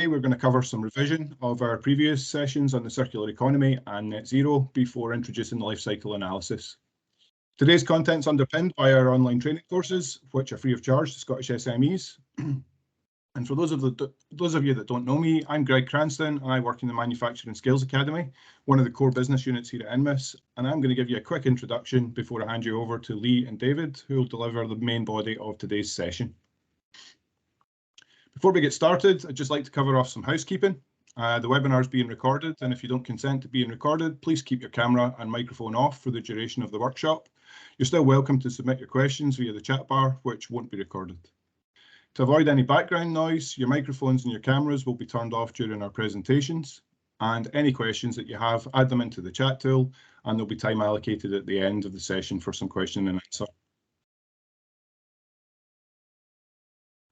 we're going to cover some revision of our previous sessions on the circular economy and net zero before introducing the life cycle analysis. Today's content is underpinned by our online training courses, which are free of charge to Scottish SMEs. And for those of you that don't know me, I'm Greg Cranston and I work in the Manufacturing Skills Academy, one of the core business units here at NMIS, and I'm going to give you a quick introduction before I hand you over to Lee and David, who will deliver the main body of today's session. Before we get started, I'd just like to cover off some housekeeping. The webinar is being recorded, and if you don't consent to being recorded, please keep your camera and microphone off for the duration of the workshop. You're still welcome to submit your questions via the chat bar, which won't be recorded. To avoid any background noise, your microphones and your cameras will be turned off during our presentations, and any questions that you have, add them into the chat tool, and there'll be time allocated at the end of the session for some question and answer.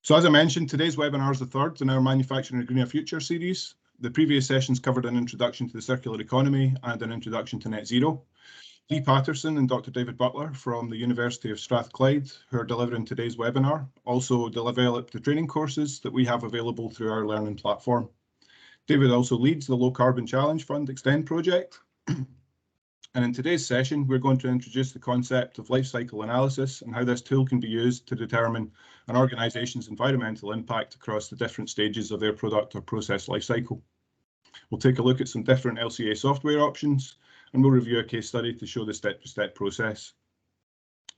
So as I mentioned, today's webinar is the third in our Manufacturing a Greener Future series. The previous sessions covered an introduction to the circular economy and an introduction to net zero. Lee Patterson and Dr. David Butler from the University of Strathclyde, who are delivering today's webinar, also developed the training courses that we have available through our learning platform. David also leads the Low Carbon Challenge Fund Extend project. And in today's session, we're going to introduce the concept of life cycle analysis and how this tool can be used to determine an organisation's environmental impact across the different stages of their product or process life cycle. We'll take a look at some different LCA software options, and we'll review a case study to show the step-by-step process.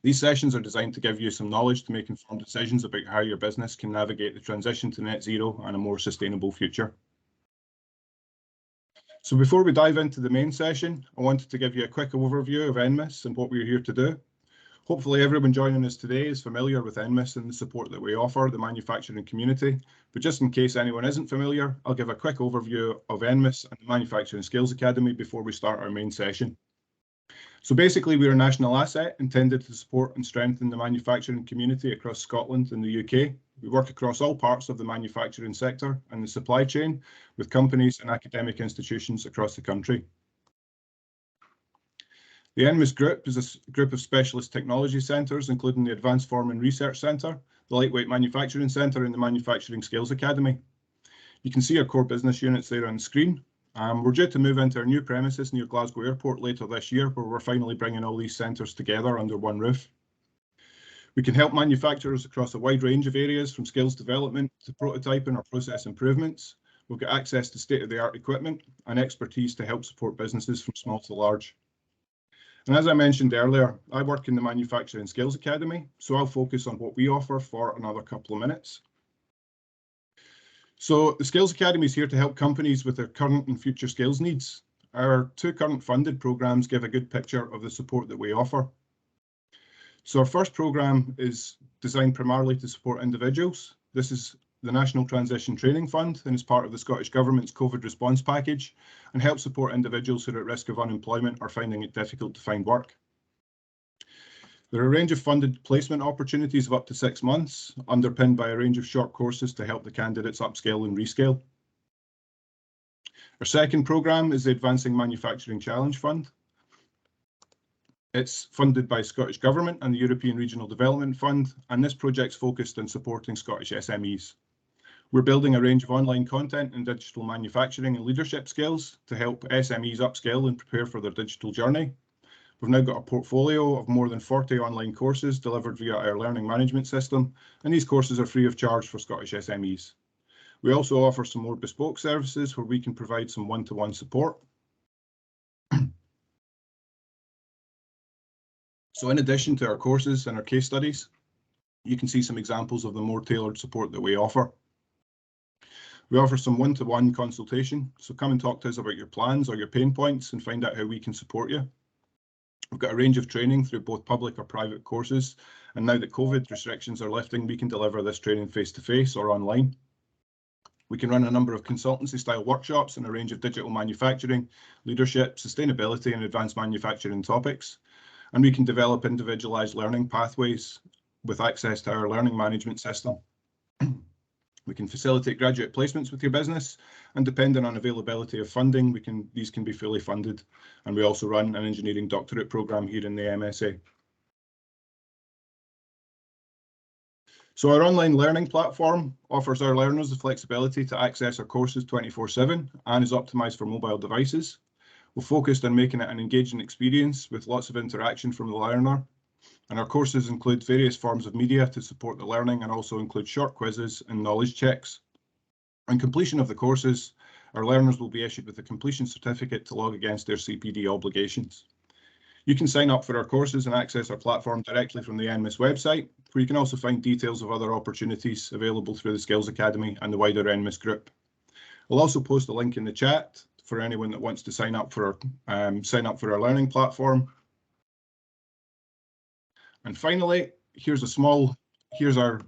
These sessions are designed to give you some knowledge to make informed decisions about how your business can navigate the transition to net zero and a more sustainable future. So before we dive into the main session, I wanted to give you a quick overview of NMIS and what we're here to do. Hopefully everyone joining us today is familiar with NMIS and the support that we offer the manufacturing community, but just in case anyone isn't familiar, I'll give a quick overview of NMIS and the Manufacturing Skills Academy before we start our main session. So basically, we're a national asset intended to support and strengthen the manufacturing community across Scotland and the UK. We work across all parts of the manufacturing sector and the supply chain with companies and academic institutions across the country. The NMIS Group is a group of specialist technology centres, including the Advanced Form and Research Centre, the Lightweight Manufacturing Centre and the Manufacturing Skills Academy. You can see our core business units there on the screen. We're due to move into our new premises near Glasgow Airport later this year, where we're finally bringing all these centres together under one roof. We can help manufacturers across a wide range of areas, from skills development to prototyping or process improvements. We've got access to state-of-the-art equipment and expertise to help support businesses from small to large. And as I mentioned earlier, I work in the Manufacturing Skills Academy, so I'll focus on what we offer for another couple of minutes. So the Skills Academy is here to help companies with their current and future skills needs. Our two current funded programmes give a good picture of the support that we offer. So our first programme is designed primarily to support individuals. This is the National Transition Training Fund and is part of the Scottish Government's COVID response package and helps support individuals who are at risk of unemployment or finding it difficult to find work. There are a range of funded placement opportunities of up to 6 months, underpinned by a range of short courses to help the candidates upscale and rescale. Our second programme is the Advancing Manufacturing Challenge Fund. It's funded by Scottish Government and the European Regional Development Fund, and this project's focused on supporting Scottish SMEs. We're building a range of online content and digital manufacturing and leadership skills to help SMEs upscale and prepare for their digital journey. We've now got a portfolio of more than 40 online courses delivered via our learning management system, and these courses are free of charge for Scottish SMEs. We also offer some more bespoke services where we can provide some one-to-one support. So in addition to our courses and our case studies, you can see some examples of the more tailored support that we offer. We offer some one-to-one consultation, so come and talk to us about your plans or your pain points and find out how we can support you. We've got a range of training through both public or private courses, and now that COVID restrictions are lifting, we can deliver this training face-to-face or online. We can run a number of consultancy-style workshops and a range of digital manufacturing, leadership, sustainability and advanced manufacturing topics, and we can develop individualised learning pathways with access to our learning management system. We can facilitate graduate placements with your business, and depending on availability of funding, these can be fully funded. And we also run an engineering doctorate programme here in the MSA. So our online learning platform offers our learners the flexibility to access our courses 24/7 and is optimized for mobile devices. We're focused on making it an engaging experience with lots of interaction from the learner. And our courses include various forms of media to support the learning and also include short quizzes and knowledge checks. On completion of the courses, our learners will be issued with a completion certificate to log against their CPD obligations. You can sign up for our courses and access our platform directly from the NMIS website, where you can also find details of other opportunities available through the Skills Academy and the wider NMIS group. We'll also post a link in the chat for anyone that wants to sign up for our learning platform. And finally, here's our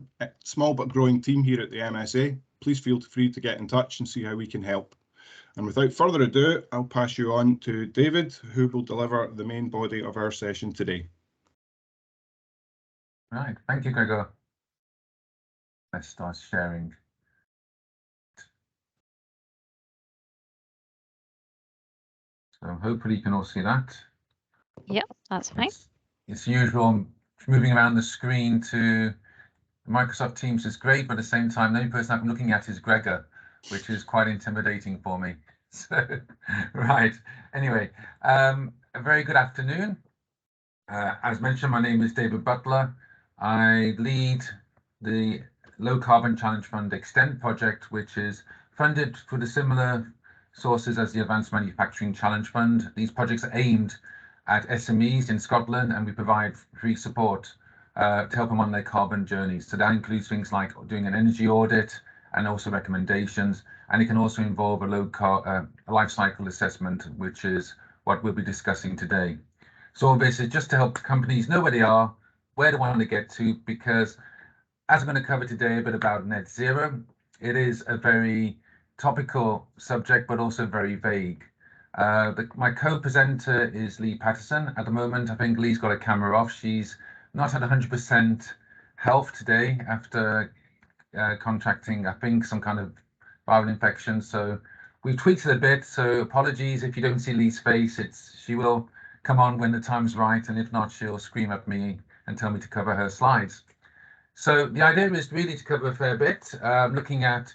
small but growing team here at the MSA. Please feel free to get in touch and see how we can help. And without further ado, I'll pass you on to David, who will deliver the main body of our session today. Right, thank you, Gregor. Let's start sharing. So hopefully you can all see that. Yep, that's fine. It's usual, moving around the screen to Microsoft Teams is great, but at the same time, the only person I'm looking at is Gregor, which is quite intimidating for me. So, right, anyway, a very good afternoon. As mentioned, my name is David Butler. I lead the Low Carbon Challenge Fund Extend project, which is funded through the similar sources as the Advanced Manufacturing Challenge Fund. These projects are aimed at SMEs in Scotland, and we provide free support to help them on their carbon journeys. So that includes things like doing an energy audit and also recommendations, and it can also involve a life cycle assessment, which is what we'll be discussing today. So all this is just to help companies know where they are, where they want to get to, because as I'm going to cover today a bit about net zero, it is a very topical subject, but also very vague. My co-presenter is Lee Patterson. At the moment, I think Lee's got a camera off. She's not at 100% health today after contracting, I think, some kind of viral infection. So we've tweaked it a bit. So apologies if you don't see Lee's face. She will come on when the time's right, and if not, she'll scream at me and tell me to cover her slides. So the idea is really to cover a fair bit, looking at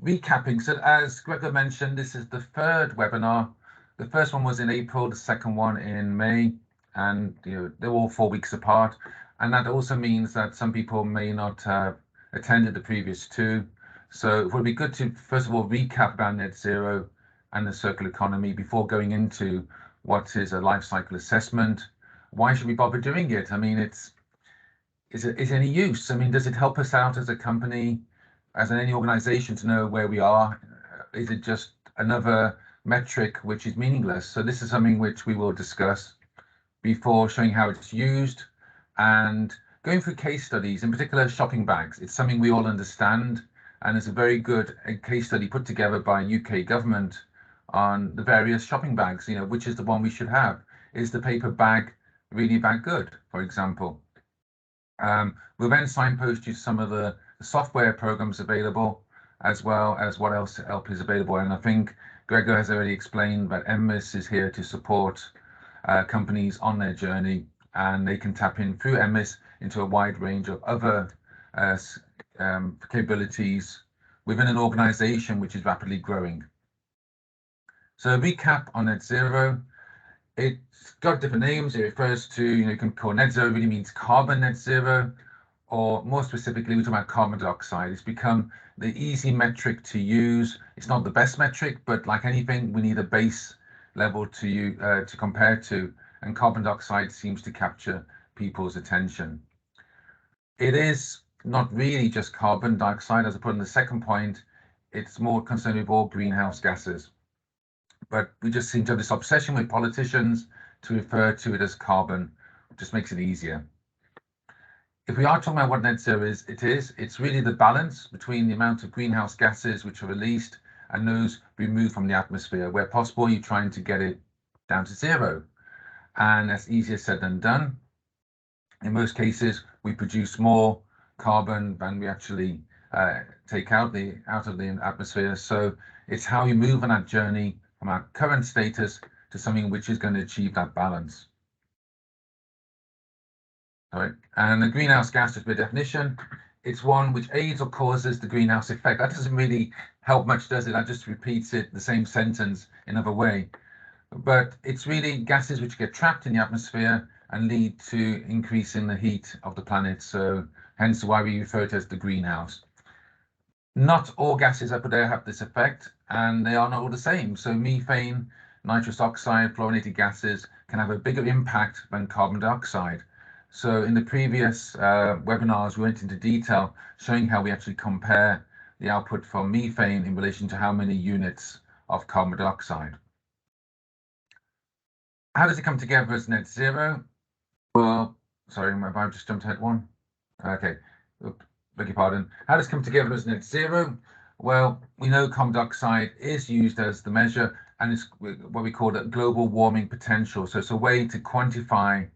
recapping. So as Gregor mentioned, this is the third webinar. The first one was in April, the second one in May, and they're all 4 weeks apart. And that also means that some people may not have attended the previous two. So it would be good to, first of all, recap about net zero and the circular economy before going into what is a life cycle assessment. Why should we bother doing it? I mean, is it any use? I mean, does it help us out as a company, as any organization, to know where we are? Is it just another metric which is meaningless? So this is something which we will discuss before showing how it's used and going through case studies, in particular shopping bags. It's something we all understand, and it's a very good case study put together by UK government on the various shopping bags, which is the one we should have. Is the paper bag really that good, for example? We'll then signpost you some of the software programs available, as well as what else is available. And I think Gregor has already explained that NMIS is here to support companies on their journey, and they can tap in through NMIS into a wide range of other capabilities within an organization which is rapidly growing. So a recap on net zero. It's got different names. It refers to, you can call net zero really means carbon net zero, or more specifically, we're talking about carbon dioxide. It's become the easy metric to use. It's not the best metric, but like anything, we need a base level to compare to, and carbon dioxide seems to capture people's attention. It is not really just carbon dioxide, as I put in the second point. It's more concerned with all greenhouse gases. But we just seem to have this obsession with politicians to refer to it as carbon. It just makes it easier. If we are talking about what net zero is, it's really the balance between the amount of greenhouse gases which are released and those removed from the atmosphere. Where possible, you're trying to get it down to zero. And that's easier said than done. In most cases, we produce more carbon than we actually take out of the atmosphere. So it's how you move on that journey from our current status to something which is going to achieve that balance. All right. And the greenhouse gas, just by definition, it's one which aids or causes the greenhouse effect. That doesn't really help much, does it? That just repeats it, the same sentence, in another way. But it's really gases which get trapped in the atmosphere and lead to increasing the heat of the planet. So hence why we refer to it as the greenhouse. Not all gases up there have this effect, and they are not all the same. So methane, nitrous oxide, fluorinated gases can have a bigger impact than carbon dioxide. So in the previous webinars, we went into detail showing how we actually compare the output from methane in relation to how many units of carbon dioxide. How does it come together as net zero? Well, sorry, I've just jumped ahead one. Okay, beg your pardon. How does it come together as net zero? Well, we know carbon dioxide is used as the measure, and it's what we call the global warming potential. So it's a way to quantify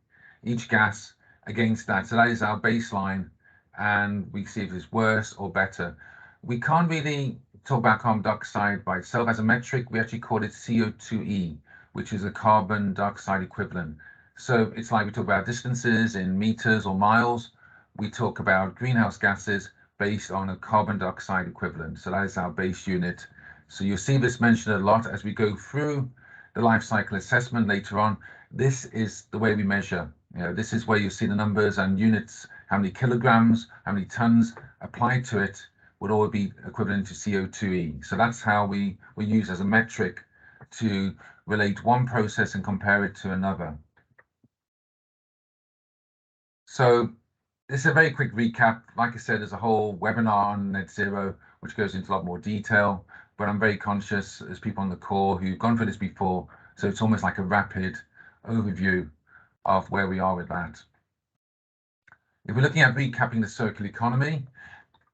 each gas against that. So that is our baseline, and we see if it's worse or better. We can't really talk about carbon dioxide by itself as a metric. We actually call it CO2e, which is a carbon dioxide equivalent. So it's like we talk about distances in meters or miles. We talk about greenhouse gases based on a carbon dioxide equivalent. So that is our base unit. So you'll see this mentioned a lot as we go through the life cycle assessment later on. This is the way we measure. This is where you see the numbers and units, how many kilograms, how many tons applied to it would all be equivalent to CO2e. So that's how we use as a metric to relate one process and compare it to another. So this is a very quick recap. Like I said, there's a whole webinar on net zero, which goes into a lot more detail, but I'm very conscious as people on the call who've gone through this before. So it's almost like a rapid overview of where we are with that. If we're looking at recapping the circular economy,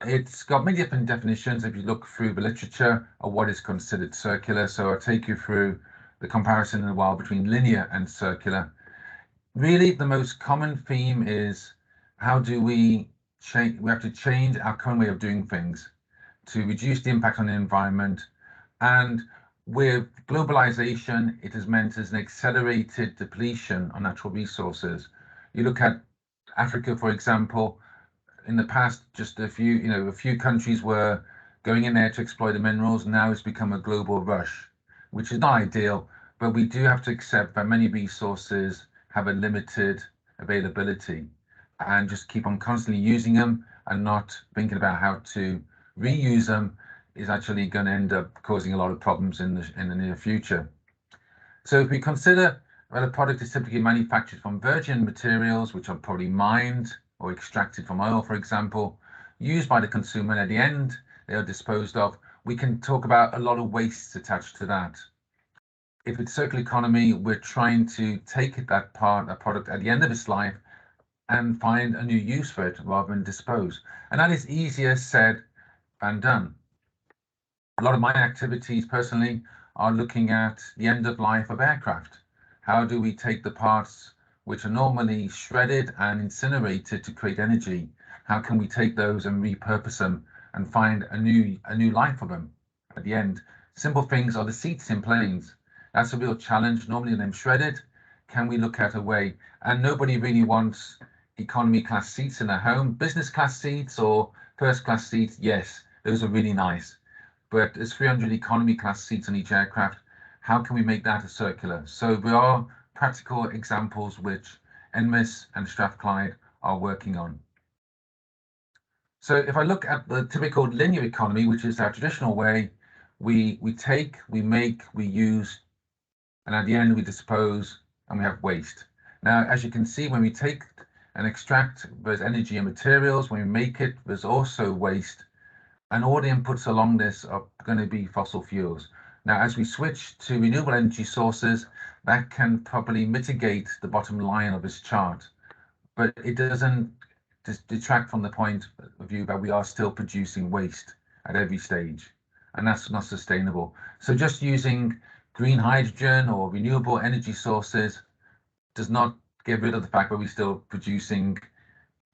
it's got many different definitions if you look through the literature of what is considered circular. So I'll take you through the comparison in a while between linear and circular. Really, the most common theme is how do we change? We have to change our current way of doing things to reduce the impact on the environment. And with globalization, it has meant as an accelerated depletion on natural resources. You look at Africa, for example. In the past, just a few countries were going in there to exploit the minerals. Now it's become a global rush, which is not ideal, but we do have to accept that many resources have a limited availability, and just keep on constantly using them and not thinking about how to reuse them is actually going to end up causing a lot of problems in the near future. So if we consider that a product is typically manufactured from virgin materials, which are probably mined or extracted from oil, for example, used by the consumer, and at the end they are disposed of, we can talk about a lot of wastes attached to that. If it's circular economy, we're trying to take that product at the end of its life and find a new use for it rather than dispose. And that is easier said than done. A lot of my activities personally are looking at the end of life of aircraft. How do we take the parts which are normally shredded and incinerated to create energy? How can we take those and repurpose them and find a new life for them at the end? Simple things are the seats in planes. That's a real challenge. Normally they're shredded. Can we look at a way? And nobody really wants economy class seats in their home. Business class seats or first class seats, yes, those are really nice. But there's 300 economy class seats on each aircraft. How can we make that a circular? So there are practical examples which NMIS and Strathclyde are working on. So if I look at the typical linear economy, which is our traditional way, we take, we make, we use, and at the end we dispose and we have waste. Now, as you can see, when we take and extract, there's energy and materials. When we make it, there's also waste. And all the inputs along this are going to be fossil fuels. Now, as we switch to renewable energy sources, that can probably mitigate the bottom line of this chart, but it doesn't detract from the point of view that we are still producing waste at every stage, and that's not sustainable. So just using green hydrogen or renewable energy sources does not get rid of the fact that we're still producing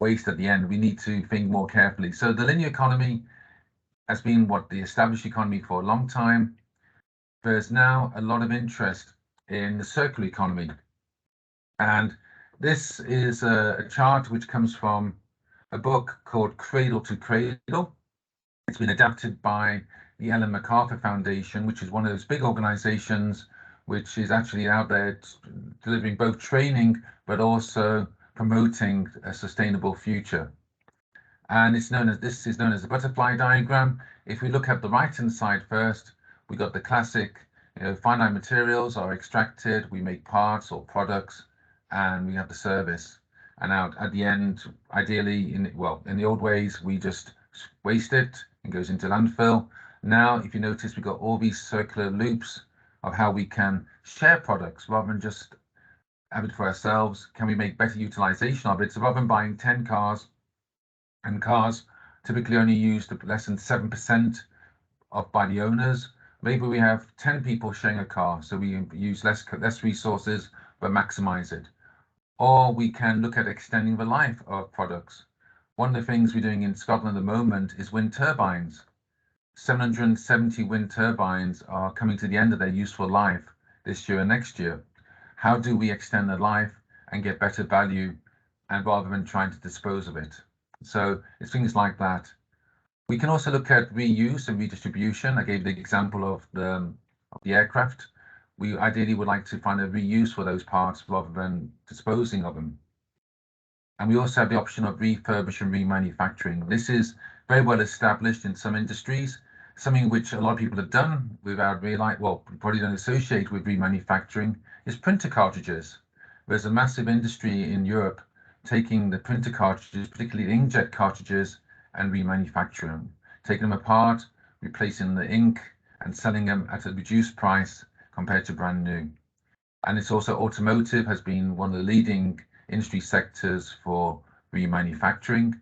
waste at the end. We need to think more carefully. So the linear economy has been what the established economy for a long time. There's now a lot of interest in the circular economy. And this is a chart which comes from a book called Cradle to Cradle. It's been adapted by the Ellen MacArthur Foundation, which is one of those big organizations which is actually out there delivering both training but also promoting a sustainable future. And this is known as the butterfly diagram. If we look at the right-hand side first, we got the classic, finite materials are extracted, we make parts or products, and we have the service. And out at the end, ideally, in the old ways, we just waste it and goes into landfill. Now, if you notice, we've got all these circular loops of how we can share products rather than just have it for ourselves. Can we make better utilization of it? So rather than buying 10 cars, and cars typically only used less than 7% of by the owners, maybe we have 10 people sharing a car, so we use less resources but maximize it. Or we can look at extending the life of products. One of the things we're doing in Scotland at the moment is wind turbines. 770 wind turbines are coming to the end of their useful life this year and next year. How do we extend their life and get better value, and rather than trying to dispose of it? So it's things like that. We can also look at reuse and redistribution. I gave the example of the aircraft. We ideally would like to find a reuse for those parts rather than disposing of them. And we also have the option of refurbish and remanufacturing. This is very well established in some industries, something which a lot of people have done without realizing, well, probably don't associate with remanufacturing, is printer cartridges. There's a massive industry in Europe taking the printer cartridges, particularly the inkjet cartridges, and remanufacturing them, taking them apart, replacing the ink, and selling them at a reduced price compared to brand new. And it's also automotive has been one of the leading industry sectors for remanufacturing.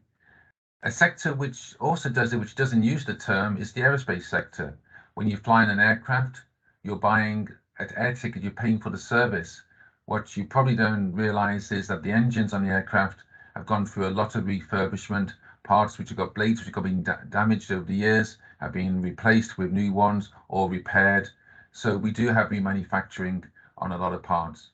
A sector which also does it, which doesn't use the term, is the aerospace sector. When you fly in an aircraft, you're buying an air ticket, you're paying for the service. What you probably don't realize is that the engines on the aircraft have gone through a lot of refurbishment. Parts which have got blades which have been damaged over the years have been replaced with new ones or repaired. So we do have remanufacturing on a lot of parts.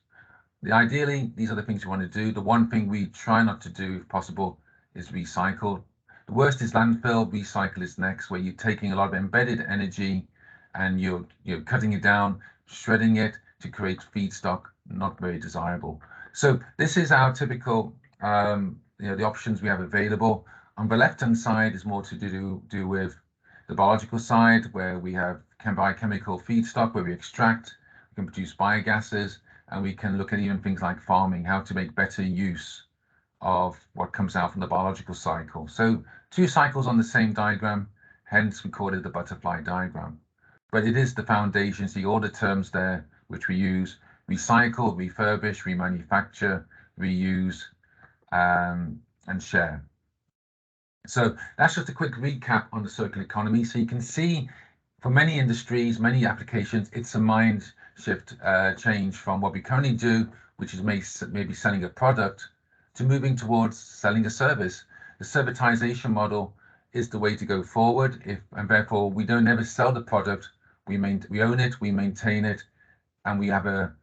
Ideally, these are the things we want to do. The one thing we try not to do, if possible, is recycle. The worst is landfill. Recycle is next, where you're taking a lot of embedded energy and you're cutting it down, shredding it to create feedstock. Not very desirable. So this is our typical, the options we have available. On the left-hand side is more to do with the biological side, where we have biochemical feedstock, where we extract, we can produce biogases, and we can look at even things like farming, how to make better use of what comes out from the biological cycle. So 2 cycles on the same diagram, hence we call it the butterfly diagram. But it is the foundation, see all the terms there which we use: recycle, refurbish, remanufacture, reuse, and share. So that's just a quick recap on the circular economy. So you can see for many industries, many applications, it's a mind shift change from what we currently do, which is maybe selling a product, to moving towards selling a service. The servitization model is the way to go forward, and therefore we don't ever sell the product. We own it, we maintain it, and we have a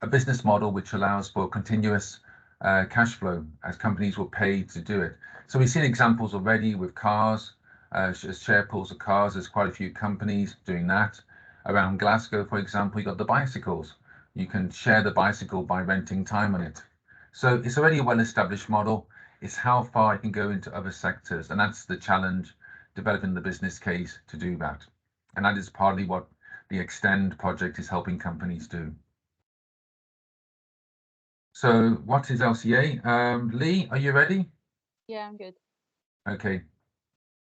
business model which allows for continuous cash flow as companies will pay to do it. So we've seen examples already with cars, as share pools of cars. There's quite a few companies doing that. Around Glasgow, for example, you've got the bicycles. You can share the bicycle by renting time on it. So it's already a well-established model. It's how far it can go into other sectors, and that's the challenge, developing the business case to do that. And that is partly what the Extend project is helping companies do. So what is LCA? Lee, are you ready? Yeah, I'm good. Okay.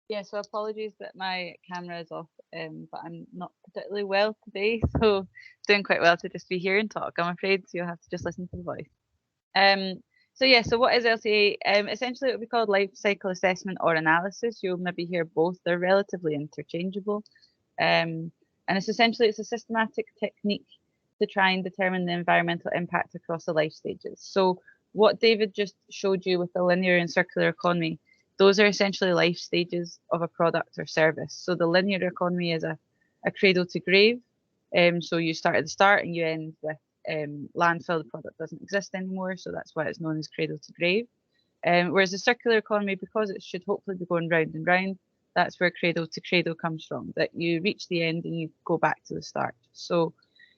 Yeah, so apologies that my camera is off, but I'm not particularly well today, so doing quite well to just be here and talk, I'm afraid, so you'll have to just listen to the voice. So yeah, so what is LCA? Essentially it would be called life cycle assessment or analysis. You'll maybe hear both. They're relatively interchangeable. And it's a systematic technique to try and determine the environmental impact across the life stages. So what David just showed you with the linear and circular economy, those are essentially life stages of a product or service. So the linear economy is a cradle to grave. So you start at the start and you end with landfill. The product doesn't exist anymore, so that's why it's known as cradle to grave. Whereas the circular economy, because it should hopefully be going round and round, that's where cradle to cradle comes from, that you reach the end and you go back to the start. So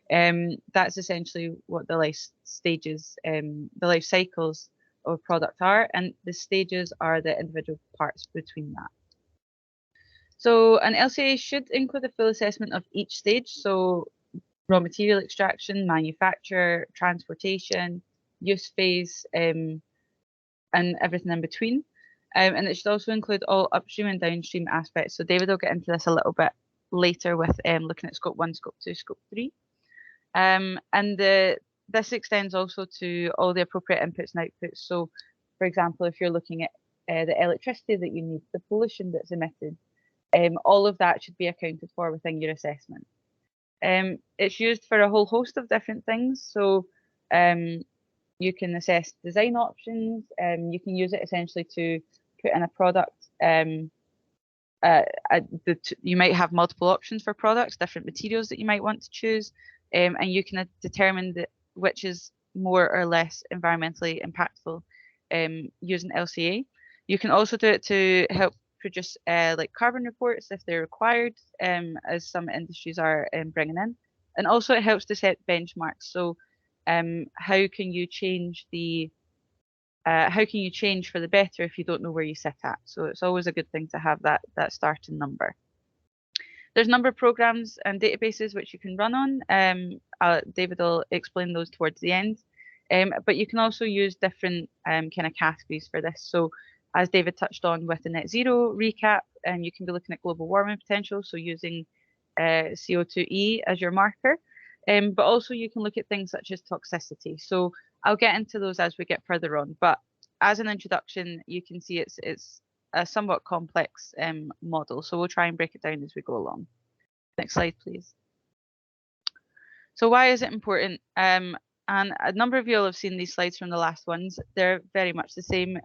that's essentially what the life stages, the life cycles of a product are, and the stages are the individual parts between that. So an LCA should include a full assessment of each stage, so raw material extraction, manufacture, transportation, use phase, and everything in between. And it should also include all upstream and downstream aspects. So David will get into this a little bit later with looking at scope 1, scope 2, scope 3. This extends also to all the appropriate inputs and outputs. So, for example, if you're looking at the electricity that you need, the pollution that's emitted, all of that should be accounted for within your assessment. It's used for a whole host of different things. So you can assess design options. You can use it essentially to put in a product. You might have multiple options for products, different materials that you might want to choose, and you can determine which is more or less environmentally impactful using LCA. You can also do it to help produce like carbon reports if they're required, as some industries are bringing in, and also it helps to set benchmarks. So how can you change for the better if you don't know where you sit at? So it's always a good thing to have that starting number. There's a number of programs and databases which you can run on. David will explain those towards the end. But you can also use different kind of categories for this. So as David touched on with the net zero recap, and you can be looking at global warming potential, so using CO2e as your marker. But also you can look at things such as toxicity. So I'll get into those as we get further on. But as an introduction, you can see it's a somewhat complex model. So we'll try and break it down as we go along. Next slide, please. So why is it important? And a number of you will have seen these slides from the last ones. They're very much the same.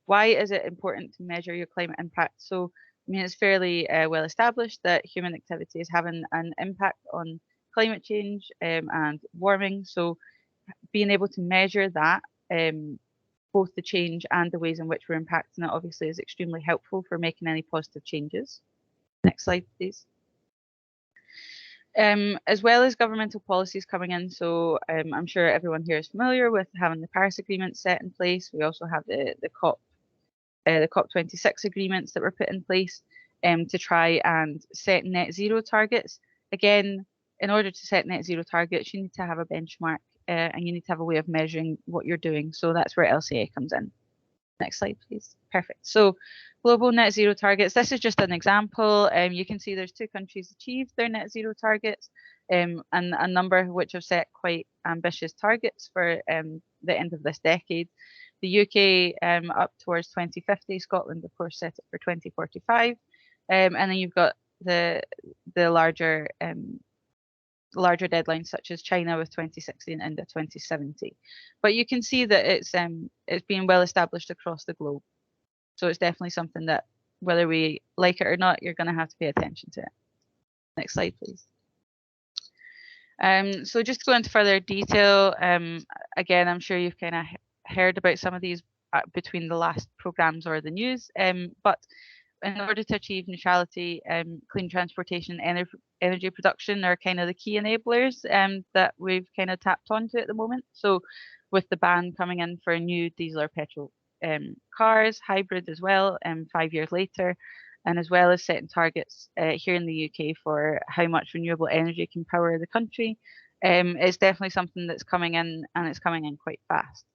Why is it important to measure your climate impact? So, I mean, it's fairly well established that human activity is having an impact on climate change and warming. So being able to measure that, both the change and the ways in which we're impacting it, obviously is extremely helpful for making any positive changes. Next slide, please. As well as governmental policies coming in, so I'm sure everyone here is familiar with having the Paris Agreement set in place. We also have the COP26 agreements that were put in place to try and set net zero targets. Again, in order to set net zero targets, you need to have a benchmark and you need to have a way of measuring what you're doing. So that's where LCA comes in. Next slide, please. Perfect. So global net zero targets. This is just an example. You can see there's 2 countries achieved their net zero targets and a number which have set quite ambitious targets for the end of this decade. The UK up towards 2050, Scotland of course set it for 2045, and then you've got the larger deadlines such as China with 2060 and India 2070. But you can see that it's being well established across the globe. So it's definitely something that whether we like it or not, you're going to have to pay attention to it. Next slide, please. So just to go into further detail, again, I'm sure you've kind of heard about some of these between the last programs or the news, but in order to achieve neutrality, clean transportation and energy production are kind of the key enablers that we've kind of tapped onto at the moment. So with the ban coming in for new diesel or petrol cars, hybrid as well, 5 years later, and as well as setting targets here in the UK for how much renewable energy can power the country, it's definitely something that's coming in, and it's coming in quite fast.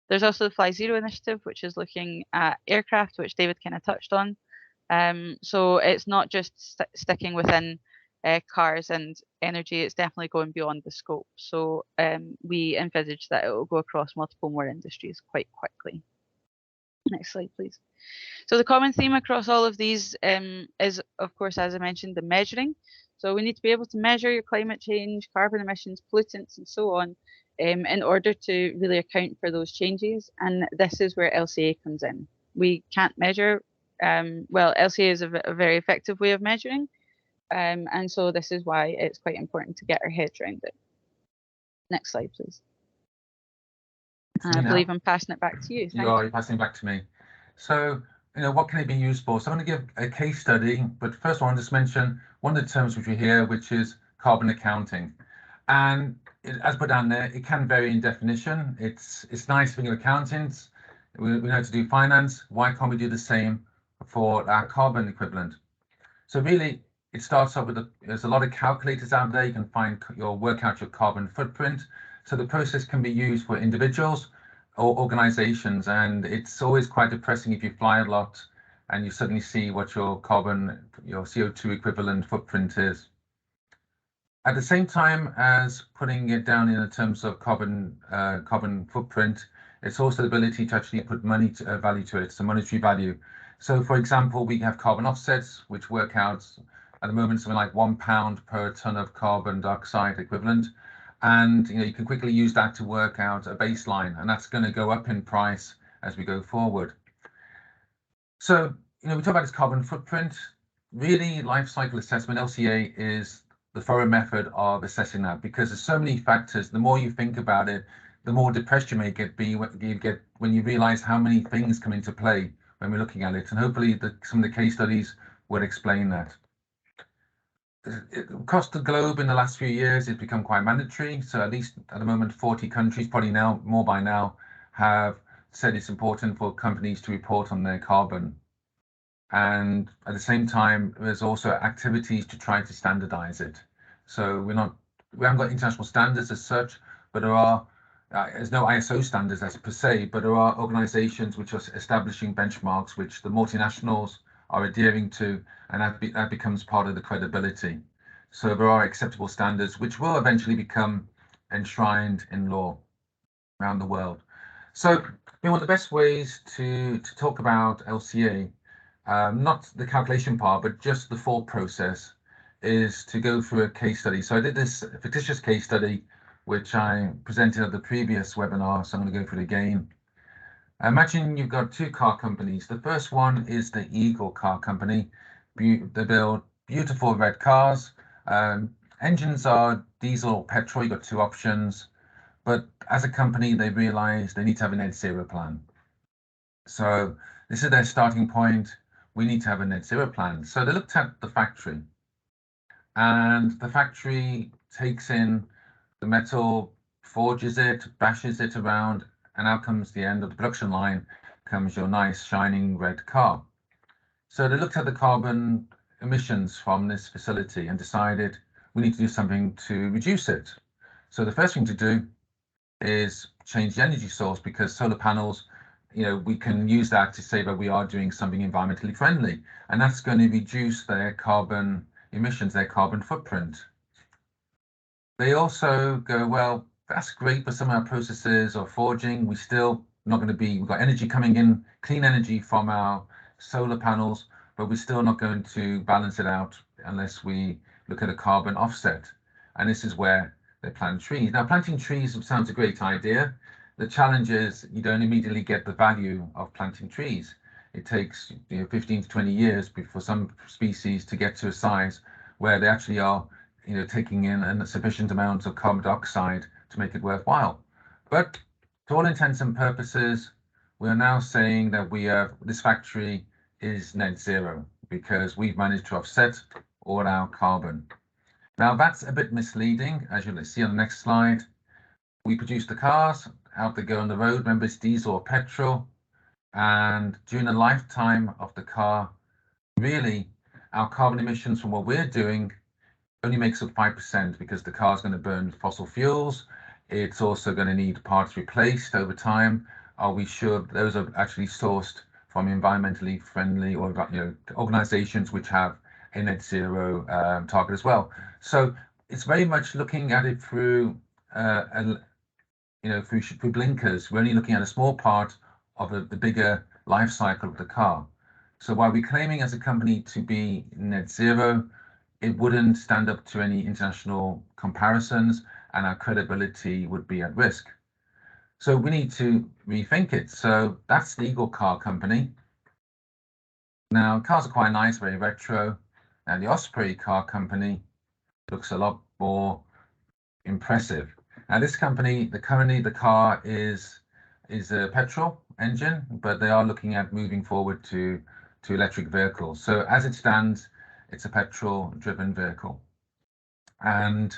There's also the Fly Zero initiative, which is looking at aircraft, which David kind of touched on. So it's not just sticking within cars and energy, it's definitely going beyond the scope. So we envisage that it will go across multiple more industries quite quickly. Next slide, please. So the common theme across all of these is, of course, as I mentioned, the measuring. So we need to be able to measure your climate change, carbon emissions, pollutants, and so on in order to really account for those changes. And this is where LCA comes in. We can't measure, well, LCA is a very effective way of measuring. And so this is why it's quite important to get our heads around it. Next slide, please. I believe I'm passing it back to you. You're passing it back to me. So, what can it be used for? So I'm going to give a case study, but first I want to just mention one of the terms which we hear, which is carbon accounting. And as put down there, it can vary in definition. It's nice being accountants. We know how to do finance. Why can't we do the same for our carbon equivalent? So really, it starts off with there's a lot of calculators out there. You can work out your carbon footprint. So the process can be used for individuals or organizations, and it's always quite depressing if you fly a lot and you suddenly see what your CO2 equivalent footprint is. At the same time as putting it down in terms of carbon footprint, it's also the ability to actually put money value to it, so monetary value. So for example, we have carbon offsets, which work out at the moment something like £1 per ton of carbon dioxide equivalent. And you can quickly use that to work out a baseline, and that's going to go up in price as we go forward. So we talk about this carbon footprint. Really, life cycle assessment, LCA, is the thorough method of assessing that, because there's so many factors. The more you think about it, the more depressed you may get when you realize how many things come into play when we're looking at it. And hopefully some of the case studies will explain that. Across the globe in the last few years, it's become quite mandatory. So at least at the moment, 40 countries, probably now more by now, have said it's important for companies to report on their carbon. And at the same time, there's also activities to try to standardize it. So we haven't got international standards as such, but there's no ISO standards as per se, but there are organizations which are establishing benchmarks which the multinationals are adhering to, and that becomes part of the credibility. So there are acceptable standards which will eventually become enshrined in law around the world. So one of the best ways to talk about LCA, not the calculation part, but just the thought process, is to go through a case study. So I did this fictitious case study, which I presented at the previous webinar, so I'm going to go through it again. Imagine you've got two car companies. The first one is the Eagle Car Company. They build beautiful red cars. Engines are diesel or petrol. You've got two options. But as a company, they realize they need to have a net zero plan. So this is their starting point. We need to have a net zero plan. So they looked at the factory, and the factory takes in the metal, forges it, bashes it around, and out comes the end of the production line, comes your nice shining red car. So they looked at the carbon emissions from this facility and decided we need to do something to reduce it. So the first thing to do is change the energy source, because solar panels, we can use that to say that we are doing something environmentally friendly, and that's going to reduce their carbon emissions, their carbon footprint. They also go, well, that's great, but some of our processes are forging. We've got energy coming in, clean energy from our solar panels, but we're still not going to balance it out unless we look at a carbon offset. And this is where they plant trees. Now, planting trees sounds a great idea. The challenge is you don't immediately get the value of planting trees. It takes 15 to 20 years for some species to get to a size where they actually are taking in a sufficient amount of carbon dioxide to make it worthwhile. But to all intents and purposes, we are now saying that this factory is net zero because we've managed to offset all our carbon. Now that's a bit misleading, as you'll see on the next slide. We produce the cars, out they go on the road, remember it's diesel or petrol, and during the lifetime of the car, really our carbon emissions from what we're doing only makes up 5%, because the car is going to burn fossil fuels. It's also going to need parts replaced over time. Are we sure those are actually sourced from environmentally friendly or organizations which have a net zero target as well? So it's very much looking at it through through blinkers. We're only looking at a small part of the bigger life cycle of the car. So while we're claiming as a company to be net zero, it wouldn't stand up to any international comparisons, and our credibility would be at risk. So we need to rethink it. So that's the Eagle Car Company. Now, cars are quite nice, very retro. And the Osprey Car Company looks a lot more impressive. Now, this company, the car is is a petrol engine, but they are looking at moving forward to electric vehicles. So as it stands, it's a petrol-driven vehicle. And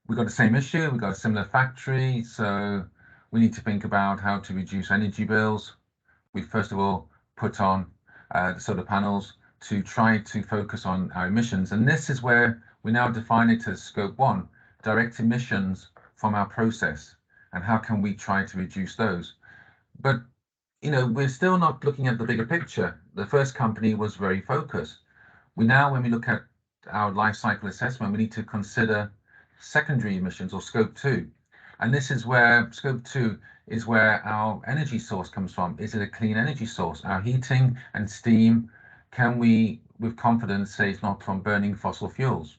we've got the same issue. We've got a similar factory, so we need to think about how to reduce energy bills. We first of all put on the solar panels to try to focus on our emissions. And this is where we now define it as scope 1, direct emissions from our process. And how can we try to reduce those? But, you know, we're still not looking at the bigger picture. The first company was very focused. When we look at our life cycle assessment, we need to consider secondary emissions, or scope 2. And this is where scope 2 is where our energy source comes from. Is it a clean energy source? Our heating and steam, can we with confidence say it's not from burning fossil fuels?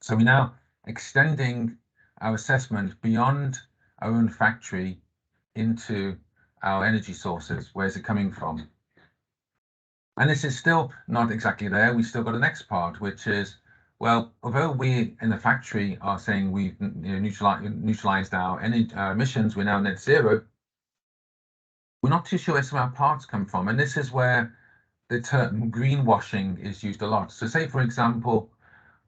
So we're now extending our assessment beyond our own factory into our energy sources. Where's it coming from? And this is still not exactly there. We've still got the next part, which is, well, although we in the factory are saying we've neutralized our emissions, we're now net zero, we're not too sure where some of our parts come from. And this is where the term greenwashing is used a lot. So say, for example,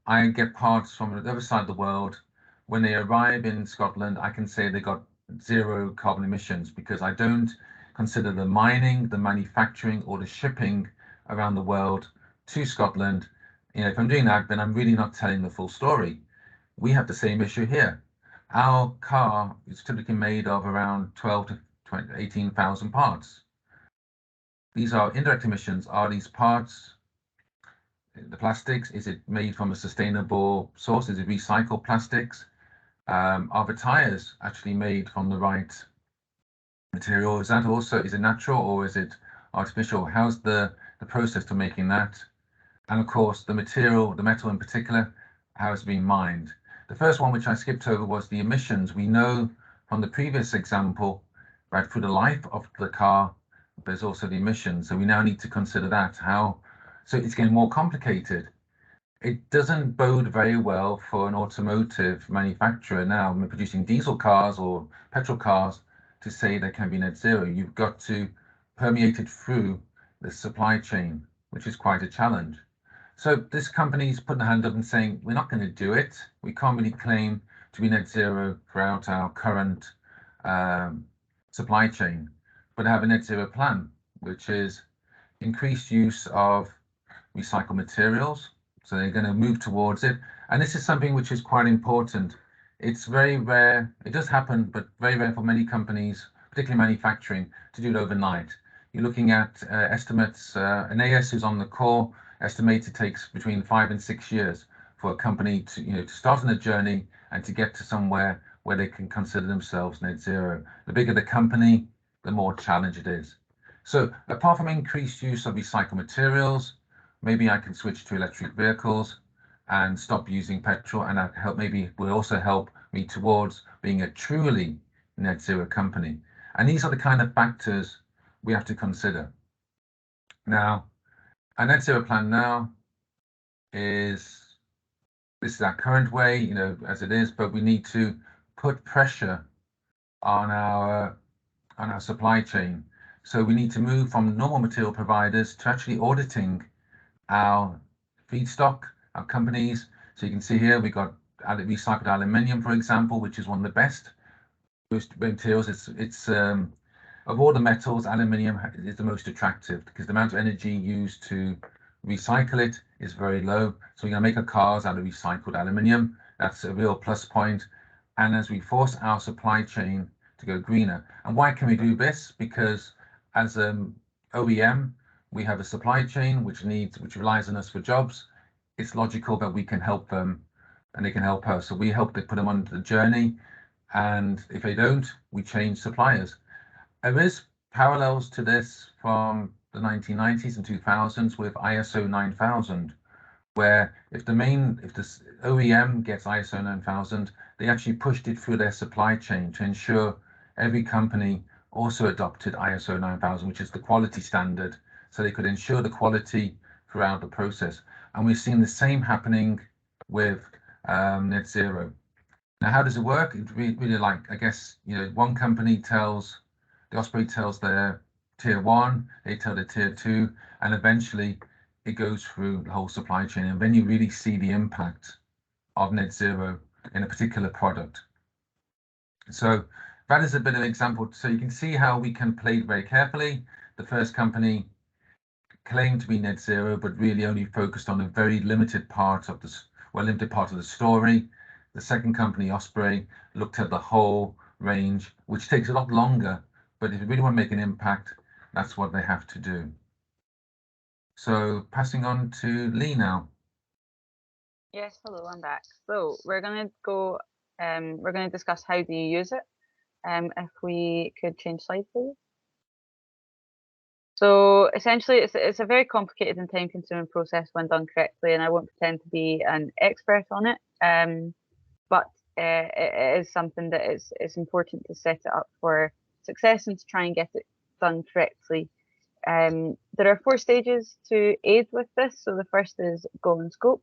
I get parts from the other side of the world. When they arrive in Scotland, I can say they got 0 carbon emissions because I don't consider the mining, the manufacturing, or the shipping around the world to Scotland. You know, if I'm doing that, then I'm really not telling the full story. We have the same issue here. Our car is typically made of around 12 to 18,000 parts. These are indirect emissions. Are these parts, the plastics, is it made from a sustainable source? Is it recycled plastics? Are the tires actually made from the right material? Is it natural or is it artificial? How's the process to making that? And of course, the material, the metal in particular, how it's being mined. The first one, which I skipped over, was the emissions. We know from the previous example, right, through the life of the car, there's also the emissions. So we now need to consider that. So it's getting more complicated. It doesn't bode very well for an automotive manufacturer now producing diesel cars or petrol cars to say they can be net zero. You've got to permeate it through the supply chain, which is quite a challenge. So this company's putting a hand up and saying, we're not going to do it. We can't really claim to be net zero throughout our current supply chain, but have a net zero plan, which is increased use of recycled materials. So they're going to move towards it. And this is something which is quite important. It's very rare. It does happen, but very rare for many companies, particularly manufacturing, to do it overnight. You're looking at estimates, NAS who's on the call, estimates it takes between 5 and 6 years for a company to, to start on a journey and to get to somewhere where they can consider themselves net zero. The bigger the company, the more challenge it is. So apart from increased use of recycled materials, maybe I can switch to electric vehicles and stop using petrol, and that maybe will also help me towards being a truly net zero company. And these are the kind of factors we have to consider. Now, our net zero plan now this is our current way, as it is, but we need to put pressure on our supply chain. So we need to move from normal material providers to actually auditing our feedstock, our companies. So you can see here we got recycled aluminium, for example, which is one of the best materials. It's of all the metals, aluminium is the most attractive because the amount of energy used to recycle it is very low. So we're going to make our cars out of recycled aluminium. That's a real plus point. And as we force our supply chain to go greener, and why can we do this? Because as an OEM, we have a supply chain which relies on us for jobs. It's logical that we can help them and they can help us. So we help to put them on the journey. And if they don't, we change suppliers. There is parallels to this from the 1990s and 2000s with ISO 9000, where if the OEM gets ISO 9000, they actually pushed it through their supply chain to ensure every company also adopted ISO 9000, which is the quality standard, so they could ensure the quality throughout the process. And we've seen the same happening with net zero. Now, how does it work? It's really like, I guess, one company tells The Osprey tells their tier 1, they tell their tier 2, and eventually it goes through the whole supply chain. And then you really see the impact of net zero in a particular product. So that is a bit of an example. So you can see how we can play it very carefully. The first company claimed to be net zero, but really only focused on a very limited part of this, limited part of the story. The second company, Osprey, looked at the whole range, which takes a lot longer, but if you really want to make an impact, that's what they have to do. So passing on to Lee now. Yes, hello, I'm back. So we're going to go, we're going to discuss how do you use it. If we could change slide, please. So essentially, it's a very complicated and time-consuming process when done correctly, and I won't pretend to be an expert on it. But it is something that it's important to set it up for success and to try and get it done correctly. There are 4 stages to aid with this. So the first is goal and scope,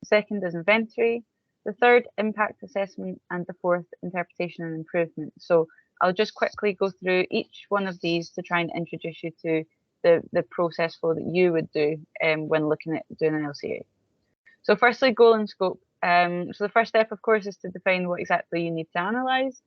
the second is inventory, the third impact assessment, and the fourth interpretation and improvement. So I'll just quickly go through each one of these to try and introduce you to the process flow that you would do when looking at doing an LCA. So firstly, goal and scope. So the first step, of course, is to define what exactly you need to analyze.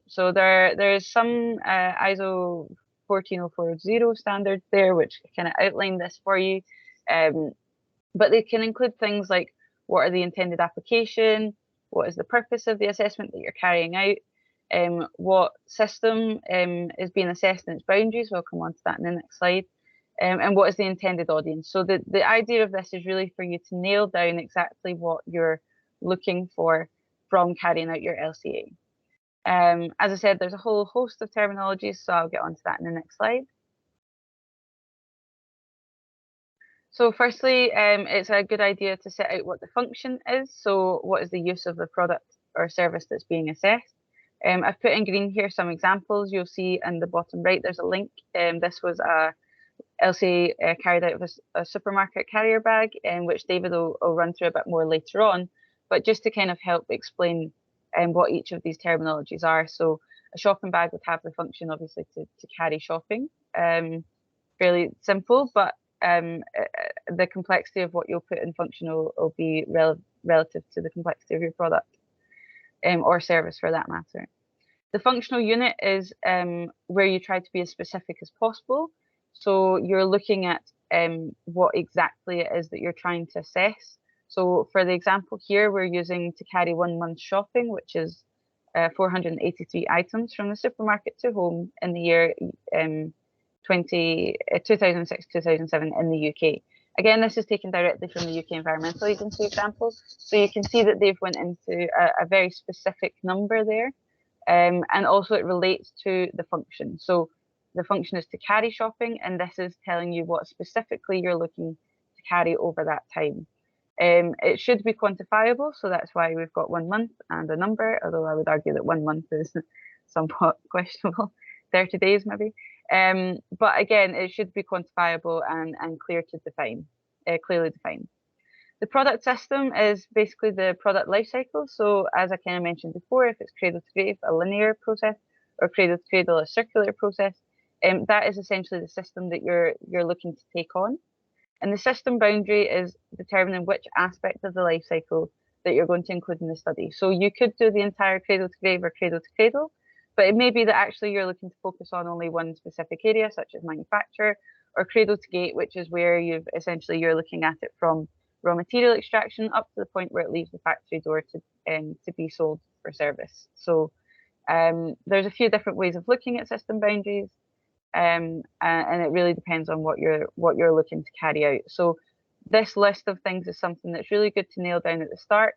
So there is some ISO 14040 standards there, which kind of outline this for you. But they can include things like what are the intended application, what is the purpose of the assessment that you're carrying out, what system is being assessed in its boundaries. We'll come on to that in the next slide. And what is the intended audience. So the idea of this is really for you to nail down exactly what you're looking for from carrying out your LCA. As I said, there's a whole host of terminologies, so I'll get onto that in the next slide. So firstly, it's a good idea to set out what the function is. So what is the use of the product or service that's being assessed? I've put in green here some examples. You'll see in the bottom right, there's a link. This was a LCA carried out with a supermarket carrier bag, which David will run through a bit more later on. But just to kind of help explain what each of these terminologies are. So a shopping bag would have the function, obviously, to carry shopping. Fairly simple, but the complexity of what you'll put in function will be relative to the complexity of your product or service for that matter. The functional unit is where you try to be as specific as possible. So you're looking at what exactly it is that you're trying to assess. So for the example here, we're using to carry 1 month's shopping, which is 483 items from the supermarket to home in the year 2006-2007 in the UK. Again, this is taken directly from the UK Environmental Agency example. So you can see that they've went into a very specific number there. And also it relates to the function. So the function is to carry shopping, and this is telling you what specifically you're looking to carry over that time. It should be quantifiable, so that's why we've got 1 month and a number, although I would argue that 1 month is somewhat questionable, 30 days maybe. But again, it should be quantifiable and clear to define, clearly defined. The product system is basically the product life cycle. So as I kind of mentioned before, if it's cradle to grave, a linear process, or cradle to cradle, a circular process, that is essentially the system that you're looking to take on. And the system boundary is determining which aspect of the life cycle that you're going to include in the study. So you could do the entire cradle to grave or cradle to cradle, but it may be that actually you're looking to focus on only one specific area, such as manufacture, or cradle to gate, which is where you're looking at it from raw material extraction up to the point where it leaves the factory door to be sold for service. So there's a few different ways of looking at system boundaries, and it really depends on what you're looking to carry out. So this list of things is something that's really good to nail down at the start,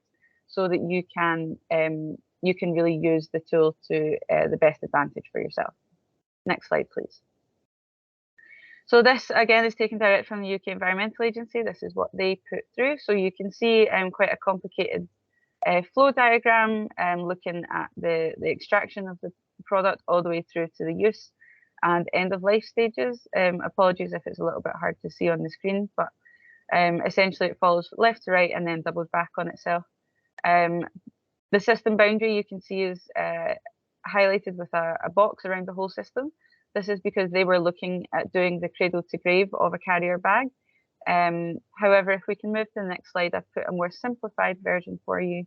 so that you can really use the tool to the best advantage for yourself. Next slide, please. So this again is taken direct from the UK Environmental Agency. This is what they put through. So you can see quite a complicated flow diagram looking at the extraction of the product all the way through to the use and end of life stages. Apologies if it's a little bit hard to see on the screen, but essentially it follows left to right and then doubles back on itself. The system boundary you can see is highlighted with a box around the whole system. This is because they were looking at doing the cradle to grave of a carrier bag. However, if we can move to the next slide, I've put a more simplified version for you.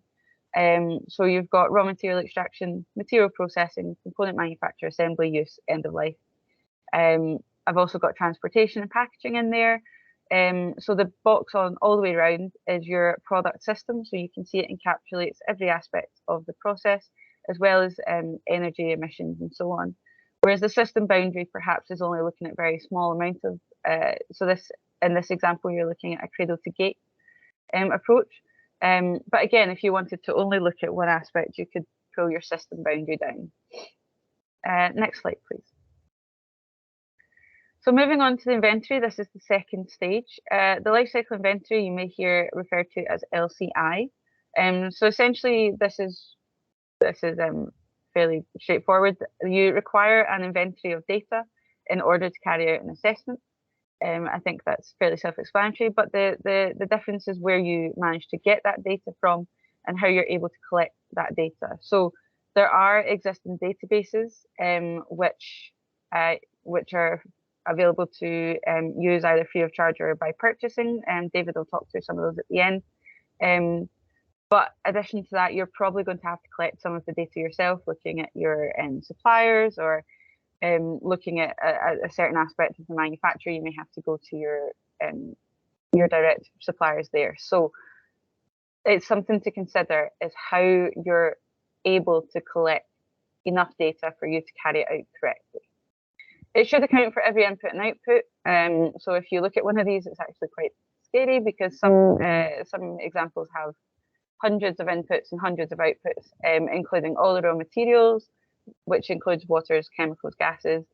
So you've got raw material extraction, material processing, component manufacture, assembly, use, end of life. I've also got transportation and packaging in there. So the box on all the way around is your product system. So you can see it encapsulates every aspect of the process, as well as energy emissions and so on. Whereas the system boundary perhaps is only looking at very small amount of, so this, in this example, you're looking at a cradle to gate approach. But again, if you wanted to only look at one aspect, you could pull your system boundary down. Next slide, please. So moving on to the inventory, this is the second stage. The life cycle inventory you may hear referred to as LCI. So essentially, this is fairly straightforward. You require an inventory of data in order to carry out an assessment. I think that's fairly self-explanatory, but the difference is where you manage to get that data from and how you're able to collect that data. So there are existing databases which are available to use either free of charge or by purchasing. David will talk through some of those at the end. But in addition to that, you're probably going to have to collect some of the data yourself, looking at your suppliers or looking at a certain aspect of the manufacturer. You may have to go to your direct suppliers there. So it's something to consider is how you're able to collect enough data for you to carry it out correctly. It should account for every input and output. So if you look at one of these, it's actually quite scary because some examples have hundreds of inputs and hundreds of outputs, including all the raw materials, which includes waters, chemicals, gases,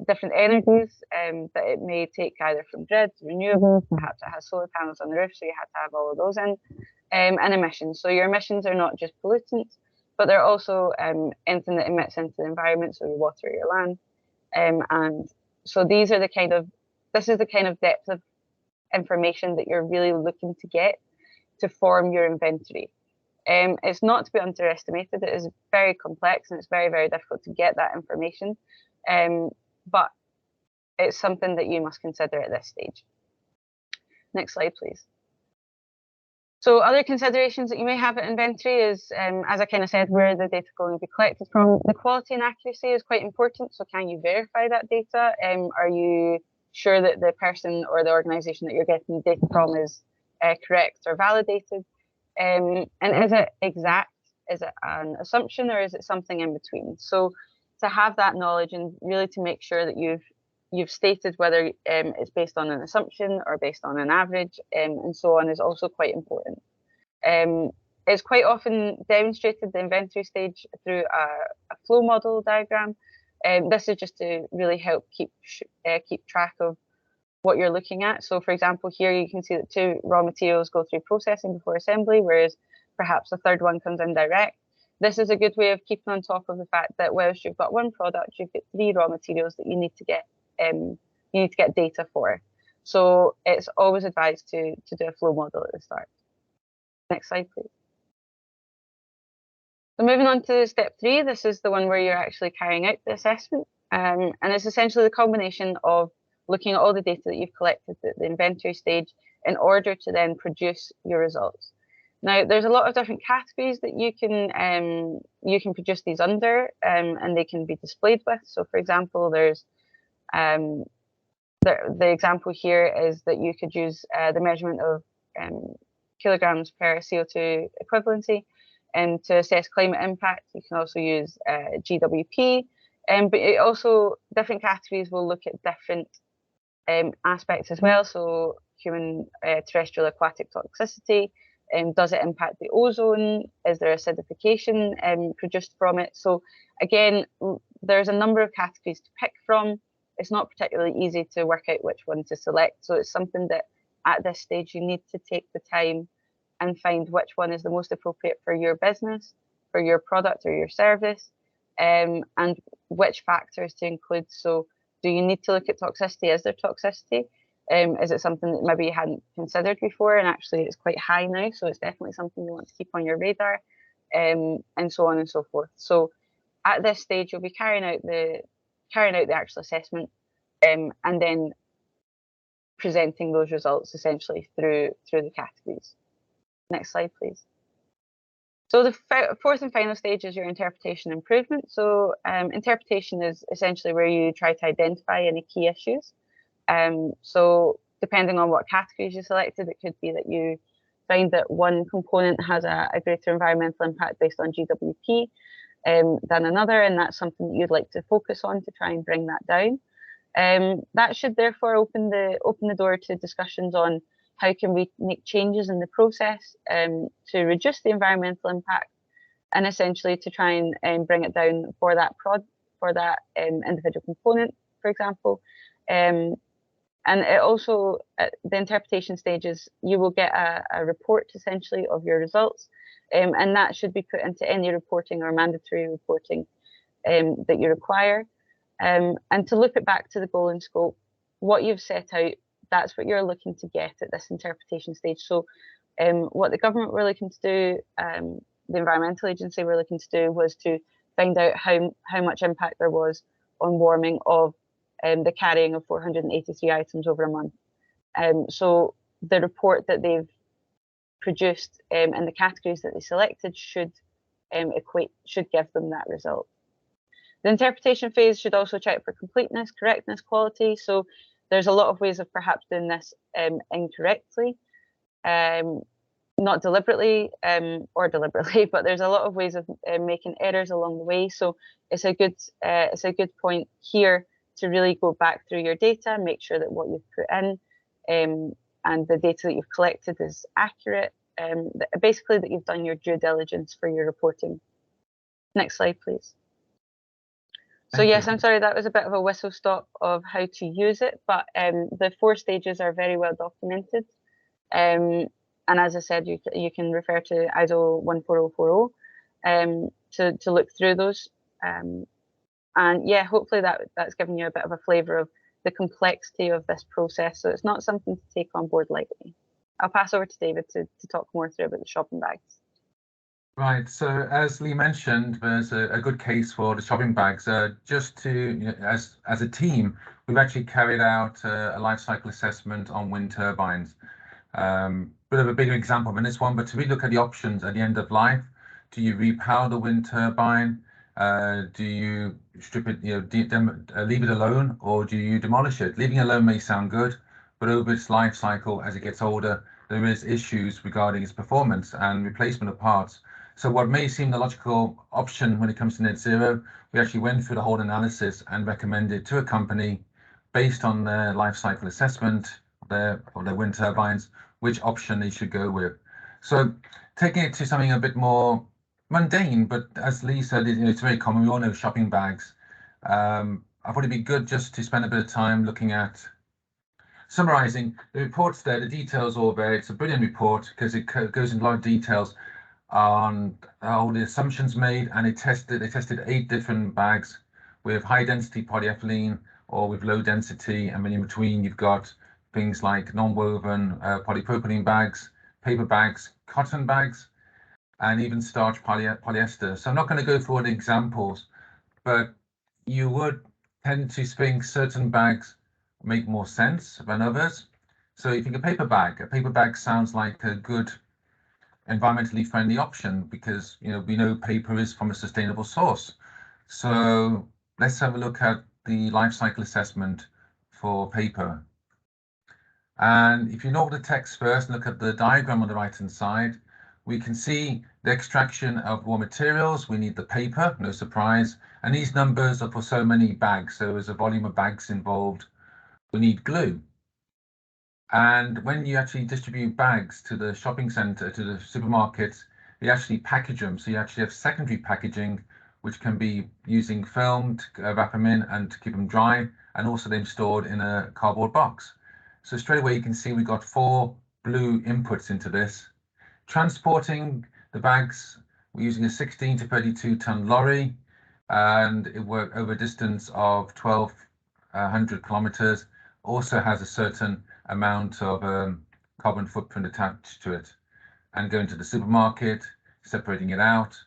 different energies that it may take either from grids, renewables, perhaps it has solar panels on the roof, so you have to have all of those in, and emissions. So your emissions are not just pollutants, but they're also anything that emits into the environment, so your water, your land. And so these are this is the kind of depth of information that you're really looking to get to form your inventory. It's not to be underestimated. It is very complex and it's very, very difficult to get that information. But it's something that you must consider at this stage. Next slide, please. So other considerations that you may have at inventory is, as I kind of said, where the data going to be collected from. The quality and accuracy is quite important. So can you verify that data? Are you sure that the person or the organization that you're getting the data from is correct or validated? And is it exact? Is it an assumption or is it something in between? So to have that knowledge and really to make sure that you've stated whether it's based on an assumption or based on an average and so on is also quite important. It's quite often demonstrated the inventory stage through a flow model diagram. This is just to really help keep track of what you're looking at. So for example, here you can see that 2 raw materials go through processing before assembly, whereas perhaps the third one comes in direct. This is a good way of keeping on top of the fact that whilst you've got one product, you've got 3 raw materials that you need to get data for. So it's always advised to do a flow model at the start. Next slide, please. So moving on to step 3, this is the one where you're actually carrying out the assessment. And it's essentially the combination of looking at all the data that you've collected at the inventory stage in order to then produce your results. Now, there's a lot of different categories that you can produce these under, and they can be displayed with. So, for example, there's the example here is that you could use the measurement of kilograms per CO2 equivalency, and to assess climate impact, you can also use GWP. But it also different categories will look at different aspects as well. So human terrestrial aquatic toxicity, does it impact the ozone? Is there acidification produced from it? So again, there's a number of categories to pick from. It's not particularly easy to work out which one to select. So it's something that at this stage you need to take the time and find which one is the most appropriate for your business, for your product or your service, and which factors to include. So do you need to look at toxicity? Is there toxicity? Is it something that maybe you hadn't considered before and actually it's quite high now? So it's definitely something you want to keep on your radar, and so on and so forth. So at this stage, you'll be carrying out the actual assessment, and then presenting those results essentially through the categories. Next slide, please. So the fourth and final stage is your interpretation improvement. So interpretation is essentially where you try to identify any key issues. So depending on what categories you selected, it could be that you find that one component has a greater environmental impact based on GWP than another, and that's something that you'd like to focus on to try and bring that down. That should therefore open the door to discussions on how can we make changes in the process to reduce the environmental impact, and essentially to try and bring it down for that individual component, for example. And it also, at the interpretation stages, you will get a report essentially of your results, and that should be put into any reporting or mandatory reporting that you require. And to look it back to the goal and scope, what you've set out, that's what you're looking to get at this interpretation stage. So what the government were looking to do, the environmental agency were looking to do, was to find out how much impact there was on warming of the carrying of 483 items over a month. So the report that they've produced and the categories that they selected should give them that result. The interpretation phase should also check for completeness, correctness, quality. So there's a lot of ways of perhaps doing this incorrectly, not deliberately or deliberately, but there's a lot of ways of making errors along the way. So it's a good point here to really go back through your data, make sure that what you've put in and the data that you've collected is accurate. Basically, that you've done your due diligence for your reporting. Next slide, please. So yes, I'm sorry, that was a bit of a whistle stop of how to use it, but the 4 stages are very well documented. And as I said, you can refer to ISO 14040 to look through those. And yeah, hopefully that's given you a bit of a flavour of the complexity of this process. So it's not something to take on board lightly. I'll pass over to David to talk more through about the shopping bags. Right, so as Lee mentioned, there's a good case for the shopping bags. Just to, as a team, we've actually carried out a life cycle assessment on wind turbines. Bit of a bigger example than this one, but to really look at the options at the end of life. Do you repower the wind turbine? Do you strip it, leave it alone, or do you demolish it? Leaving it alone may sound good, but over its life cycle, as it gets older, there is issues regarding its performance and replacement of parts. So what may seem the logical option when it comes to net zero, we actually went through the whole analysis and recommended to a company, based on their life cycle assessment of their wind turbines, which option they should go with. So taking it to something a bit more mundane, but as Lee said, it's very common. We all know shopping bags. I thought it'd be good just to spend a bit of time looking at summarizing the reports there, the details all there. It's a brilliant report because it goes into a lot of details on all the assumptions made, and they tested 8 different bags with high density polyethylene or with low density, and then in between you've got things like non-woven polypropylene bags, paper bags, cotton bags, and even starch polyester. So I'm not going to go through all the examples, but you would tend to think certain bags make more sense than others. So you think a paper bag sounds like a good environmentally friendly option because we know paper is from a sustainable source. So let's have a look at the life cycle assessment for paper. And if you know the text first and look at the diagram on the right hand side, we can see the extraction of raw materials. We need the paper, no surprise, and these numbers are for so many bags. So there's a volume of bags involved. We need glue. And when you actually distribute bags to the shopping centre, to the supermarkets, you actually package them. So you actually have secondary packaging, which can be using film to wrap them in and to keep them dry, and also then stored in a cardboard box. So straight away you can see we've got 4 blue inputs into this. Transporting the bags, we're using a 16 to 32 ton lorry, and it worked over a distance of 1,200 kilometers. Also has a certain amount of carbon footprint attached to it. And going to the supermarket, separating it out,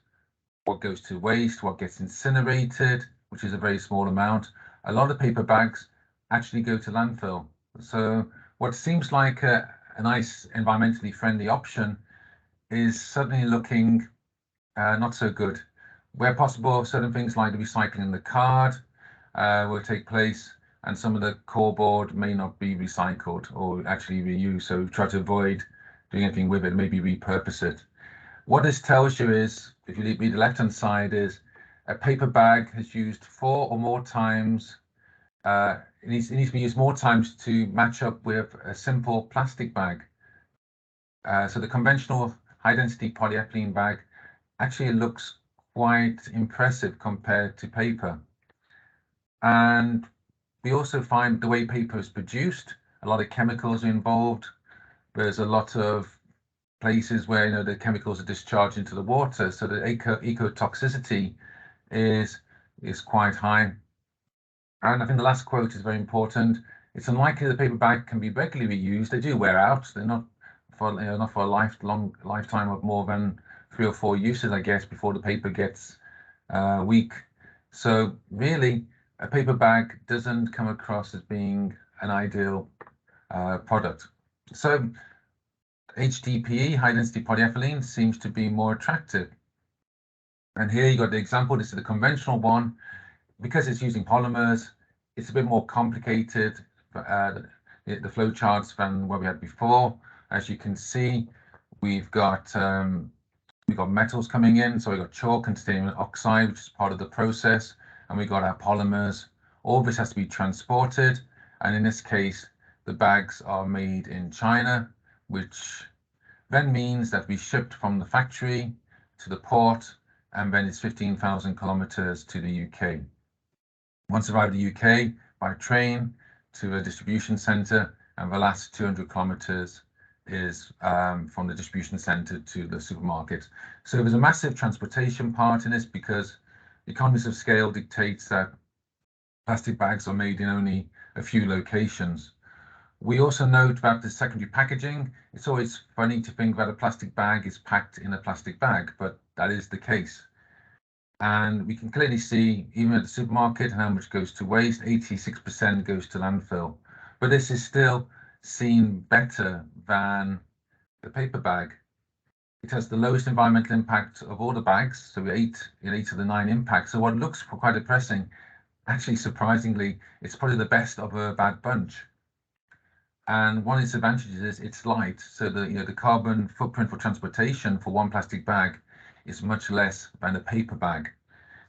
what goes to waste, what gets incinerated, which is a very small amount. A lot of paper bags actually go to landfill. So what seems like a nice environmentally friendly option is suddenly looking not so good. Where possible, certain things like the recycling in the card will take place, and some of the core board may not be recycled or actually reused. So try to avoid doing anything with it, maybe repurpose it. What this tells you is, if you read the left-hand side, is a paper bag is used 4 or more times. It needs to be used more times to match up with a simple plastic bag. So the conventional high-density polyethylene bag actually looks quite impressive compared to paper. And we also find the way paper is produced, a lot of chemicals are involved. There's a lot of places where the chemicals are discharged into the water, so the ecotoxicity is quite high. And I think the last quote is very important. It's unlikely the paper bag can be regularly reused. They do wear out. They're not for not for a lifetime of more than 3 or 4 uses, I guess, before the paper gets weak. So really, a paper bag doesn't come across as being an ideal product. So HDPE, high density polyethylene, seems to be more attractive. And here you got the example. This is the conventional one. Because it's using polymers, it's a bit more complicated, the flow charts than what we had before. As you can see, we've got metals coming in. So we've got chalk and titanium oxide, which is part of the process, and we got our polymers. All this has to be transported, and in this case, the bags are made in China, which then means that we shipped from the factory to the port, and then it's 15,000 kilometers to the UK. Once arrived in the UK by train to a distribution centre, and the last 200 kilometres is from the distribution centre to the supermarket. So there's a massive transportation part in this because economies of scale dictates that plastic bags are made in only a few locations. We also note about the secondary packaging. It's always funny to think that a plastic bag is packed in a plastic bag, but that is the case. And we can clearly see, even at the supermarket, how much goes to waste. 86% goes to landfill. But this is still seen better than the paper bag. It has the lowest environmental impact of all the bags. So 8 of the 9 impacts. So what looks quite depressing, actually, surprisingly, it's probably the best of a bad bunch. And one of its advantages is it's light. So the carbon footprint for transportation for one plastic bag is much less than a paper bag.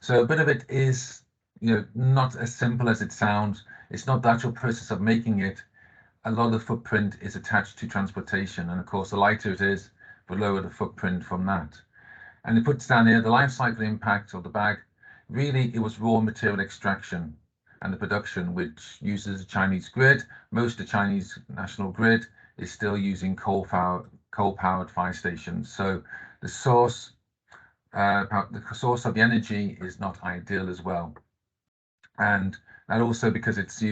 So a bit of it is, not as simple as it sounds. It's not the actual process of making it. A lot of the footprint is attached to transportation. And of course, the lighter it is, the lower the footprint from that. And it puts down here the life cycle impact of the bag. Really, it was raw material extraction and the production, which uses a Chinese grid. Most of the Chinese national grid is still using coal-powered fire stations. So the source of the energy is not ideal as well. And also because it's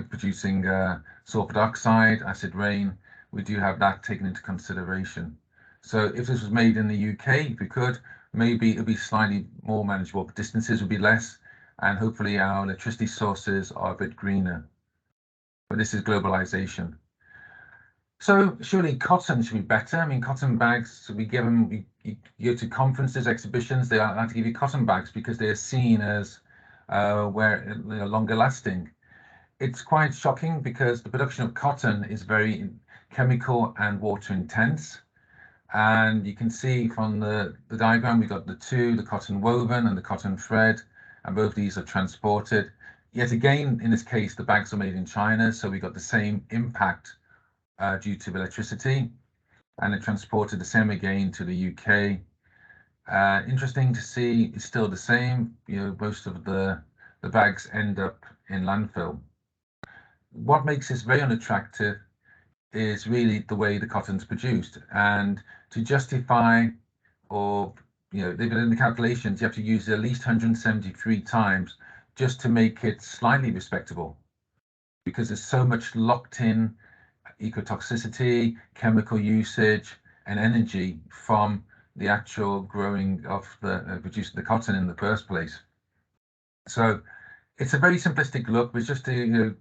producing sulfur dioxide, acid rain, we do have that taken into consideration. So if this was made in the UK, if we could, maybe it would be slightly more manageable, but distances would be less, and hopefully our electricity sources are a bit greener. But this is globalization. So surely cotton should be better. I mean, cotton bags, we go to conferences, exhibitions, they like to give you cotton bags because they're seen as longer lasting. It's quite shocking because the production of cotton is very chemical and water intense. And you can see from the diagram, we've got the cotton woven and the cotton thread, and both these are transported. Yet again, in this case, the bags are made in China, so we got the same impact due to electricity, and it transported the same again to the UK. Interesting to see, it's still the same. Most of the bags end up in landfill. What makes this very unattractive is really the way the cotton's produced, and to justify or in the calculations, you have to use it at least 173 times just to make it slightly respectable, because there's so much locked in ecotoxicity, chemical usage, and energy from the actual growing of the producing the cotton in the first place. So it's a very simplistic look, but it's just to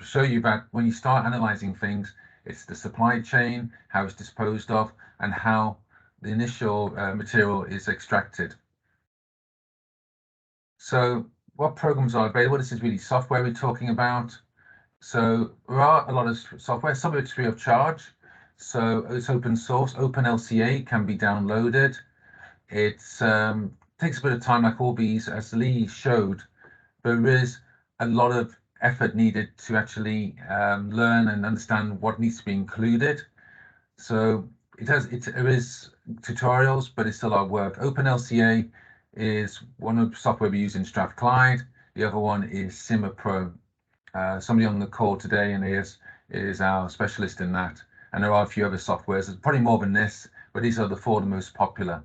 show you that when you start analyzing things, it's the supply chain, how it's disposed of, and how the initial material is extracted. So what programs are available? This is really software we're talking about. So there are a lot of software, some of it's free of charge. So it's open source. OpenLCA can be downloaded. It takes a bit of time, like all these, as Lee showed. There is a lot of effort needed to actually learn and understand what needs to be included. So there is tutorials, but it's still our work. OpenLCA is one of the software we use in Strathclyde. The other one is Simmer Pro. Somebody on the call today and is our specialist in that. And there are a few other softwares. There's probably more than this, but these are the four the most popular.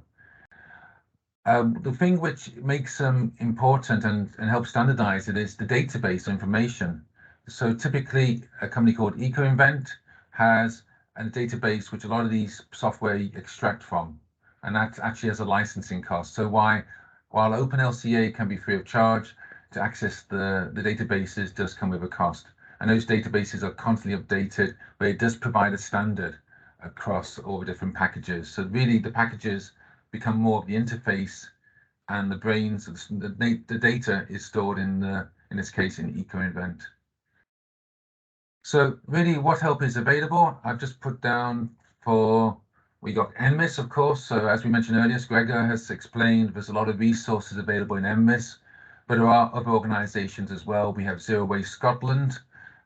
The thing which makes them important and helps standardize it is the database information. So typically a company called EcoInvent has a database which a lot of these software extract from, and that actually has a licensing cost. So while OpenLCA can be free of charge, to access the databases does come with a cost. And those databases are constantly updated, but it does provide a standard across all the different packages. So really the packages become more of the interface, and the brains, the data is stored in this case in EcoInvent. So really what help is available? I've just put down we got NMIS, of course. So as we mentioned earlier, Gregor has explained, there's a lot of resources available in NMIS, but there are other organizations as well. We have Zero Waste Scotland,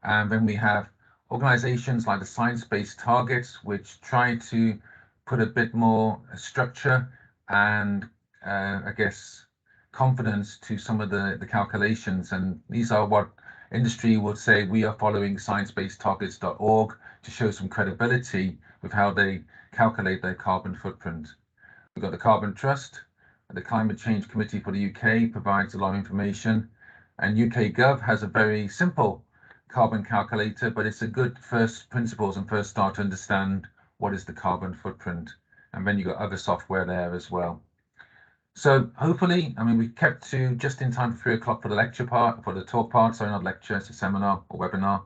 and then we have organizations like the Science Based Targets, which try to put a bit more structure and I guess confidence to some of the calculations. And these are what industry would say we are following sciencebasedtargets.org to show some credibility with how they calculate their carbon footprint. We've got the Carbon Trust. The Climate Change Committee for the UK provides a lot of information, and UK Gov has a very simple carbon calculator, but it's a good first principles and first start to understand what is the carbon footprint. And then you've got other software there as well. So hopefully, I mean, we kept to just in time for 3 o'clock for the lecture part, for the talk part, sorry, not lecture, it's a seminar or webinar.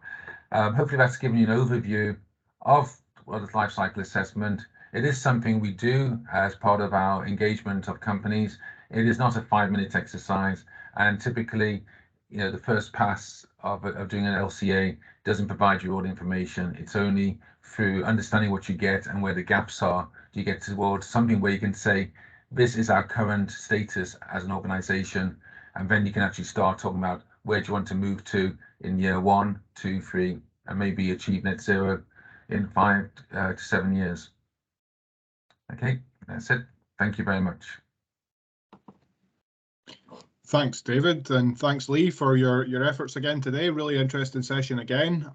Hopefully that's given you an overview of what is life cycle assessment. It is something we do as part of our engagement of companies. It is not a 5-minute exercise, and typically, you know, the first pass of doing an LCA doesn't provide you all the information. It's only through understanding what you get and where the gaps are, do you get towards something where you can say, this is our current status as an organization, and then you can actually start talking about where do you want to move to in year 1, 2, 3, and maybe achieve net zero in 5 to 7 years. Okay, that's it. Thank you very much. Thanks, David, and thanks, Lee, for your efforts again today. Really interesting session again.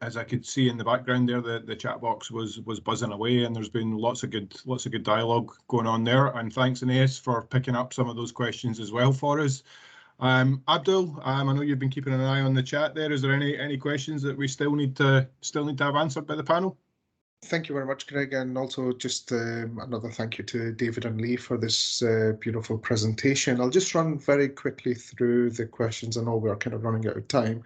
As I could see in the background there, the chat box was buzzing away, and there's been lots of good dialogue going on there. And thanks, Aeneas, for picking up some of those questions as well for us. Abdul, I know you've been keeping an eye on the chat there. Is there any questions that we still need to have answered by the panel? Thank you very much, Greg, and also just another thank you to David and Lee for this beautiful presentation. I'll just run very quickly through the questions. I know we're kind of running out of time,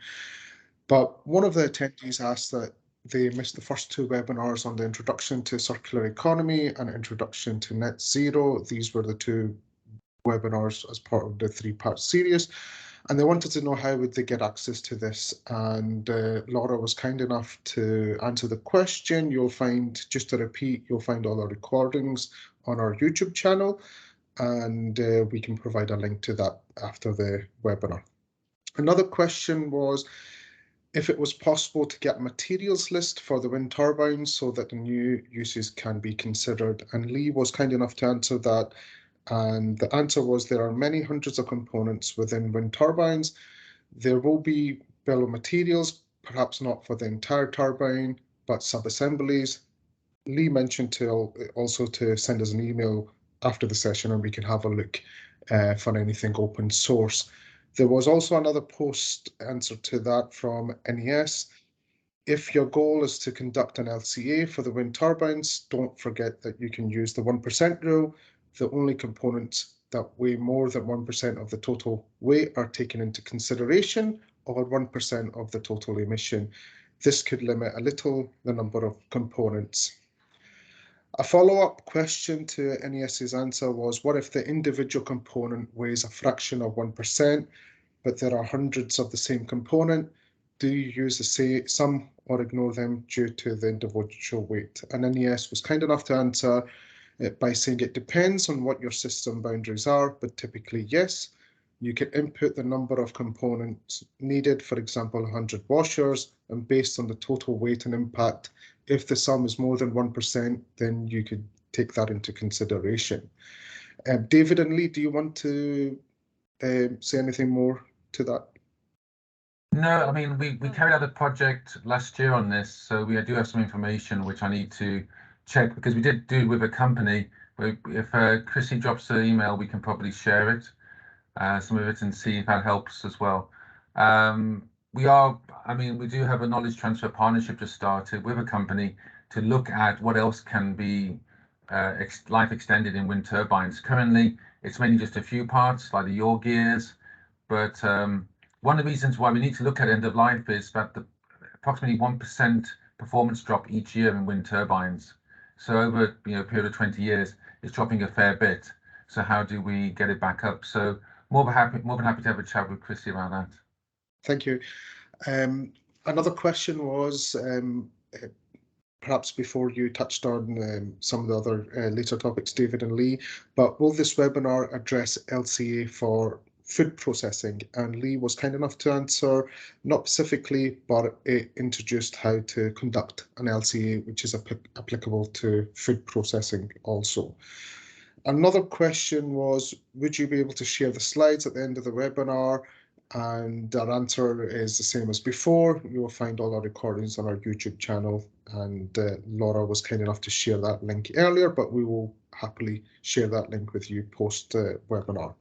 but one of the attendees asked that they missed the first 2 webinars on the introduction to circular economy and introduction to net zero. These were the 2 webinars as part of the 3-part series, and they wanted to know how would they get access to this. And Laura was kind enough to answer the question. You'll find, just to repeat, you'll find all our recordings on our YouTube channel, and we can provide a link to that after the webinar. Another question was if it was possible to get a materials list for the wind turbines so that the new uses can be considered, and Lee was kind enough to answer that. And the answer was there are many hundreds of components within wind turbines. There will be bill of materials, perhaps not for the entire turbine, but sub-assemblies. Lee mentioned also to send us an email after the session, and we can have a look for anything open source. There was also another post answer to that from NES. If your goal is to conduct an LCA for the wind turbines, don't forget that you can use the 1% rule. The only components that weigh more than 1% of the total weight are taken into consideration, or 1% of the total emission. This could limit a little the number of components. A follow-up question to NES's answer was, what if the individual component weighs a fraction of 1%, but there are hundreds of the same component? Do you use the sum or ignore them due to the individual weight? And NES was kind enough to answer it by saying it depends on what your system boundaries are, but typically yes. You can input the number of components needed, for example, 100 washers, and based on the total weight and impact, if the sum is more than 1%, then you could take that into consideration. David and Lee, do you want to say anything more to that? No, I mean, we carried out a project last year on this, so we do have some information which I need to check, because we did do it with a company. If Chrissy drops her email, we can probably share it, some of it, and see if that helps as well. We do have a knowledge transfer partnership just started with a company to look at what else can be life extended in wind turbines. Currently, it's mainly just a few parts, like the yaw gears, but one of the reasons why we need to look at end of life is that the approximately 1% performance drop each year in wind turbines. So over a period of 20 years, it's dropping a fair bit. So how do we get it back up? So more than happy to have a chat with Chrissy about that. Thank you. Another question was, perhaps before you touched on some of the other later topics, David and Lee, but will this webinar address LCA for food processing? And Lee was kind enough to answer, not specifically, but it introduced how to conduct an LCA, which is applicable to food processing also. Another question was, would you be able to share the slides at the end of the webinar? And our answer is the same as before. You will find all our recordings on our YouTube channel, and Laura was kind enough to share that link earlier, but we will happily share that link with you post webinar.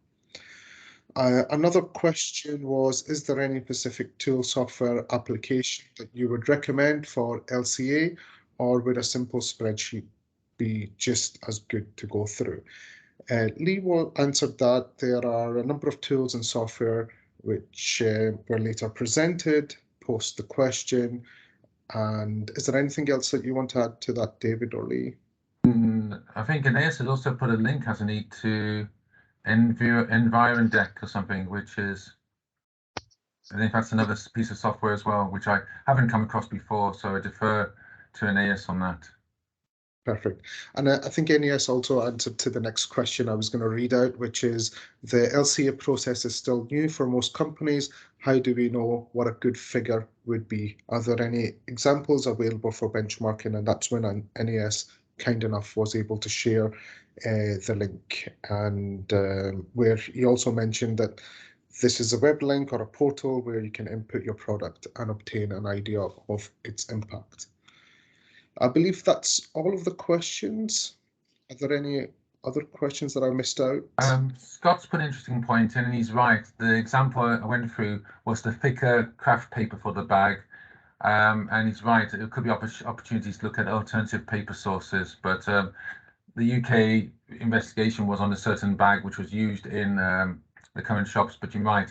Another question was, is there any specific tool software application that you would recommend for LCA, or would a simple spreadsheet be just as good to go through? Lee will answer that. There are a number of tools and software which were later presented post the question. And is there anything else that you want to add to that, David or Lee? I think NMIS has also put a link, hasn't he, to EnvironDeck or something, which is, I think that's another piece of software as well, which I haven't come across before, so I defer to NMIS on that. Perfect. And I think NES also answered to the next question I was going to read out, which is, the LCA process is still new for most companies. How do we know what a good figure would be? Are there any examples available for benchmarking? And that's when NES kind enough was able to share the link, and where he also mentioned that this is a web link or a portal where you can input your product and obtain an idea of its impact. I believe that's all of the questions. Are there any other questions that I missed out? Scott's put an interesting point in, and he's right. The example I went through was the thicker craft paper for the bag. And he's right, it could be opportunities to look at alternative paper sources, but the UK investigation was on a certain bag which was used in the current shops, but you're right.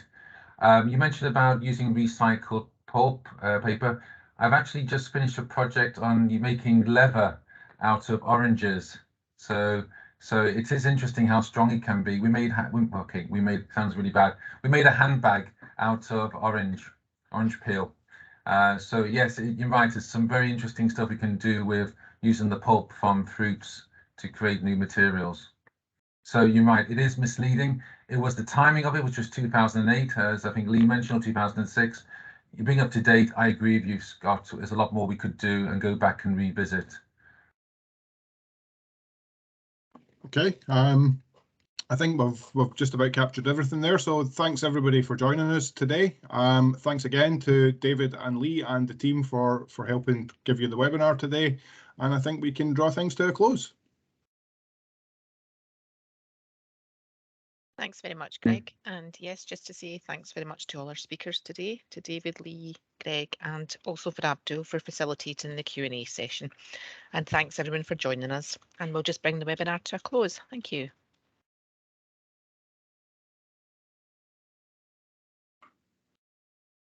You mentioned about using recycled pulp paper. I've actually just finished a project on making leather out of oranges. So it is interesting how strong it can be. We made sounds really bad. We made a handbag out of orange peel. So yes, you're right. There's some very interesting stuff we can do with using the pulp from fruits to create new materials. So you're right. It is misleading. It was the timing of it, which was 2008, as I think Lee mentioned, or 2006. You bring up to date. I agree with you, Scott. There's a lot more we could do and go back and revisit. Okay. I think we've just about captured everything there. So thanks everybody for joining us today. Thanks again to David and Lee and the team for helping give you the webinar today. And I think we can draw things to a close. Thanks very much, Greg. And yes, just to say thanks very much to all our speakers today, to David, Lee, Greg, and also for Abdul for facilitating the Q&A session. And thanks everyone for joining us. And we'll just bring the webinar to a close. Thank you.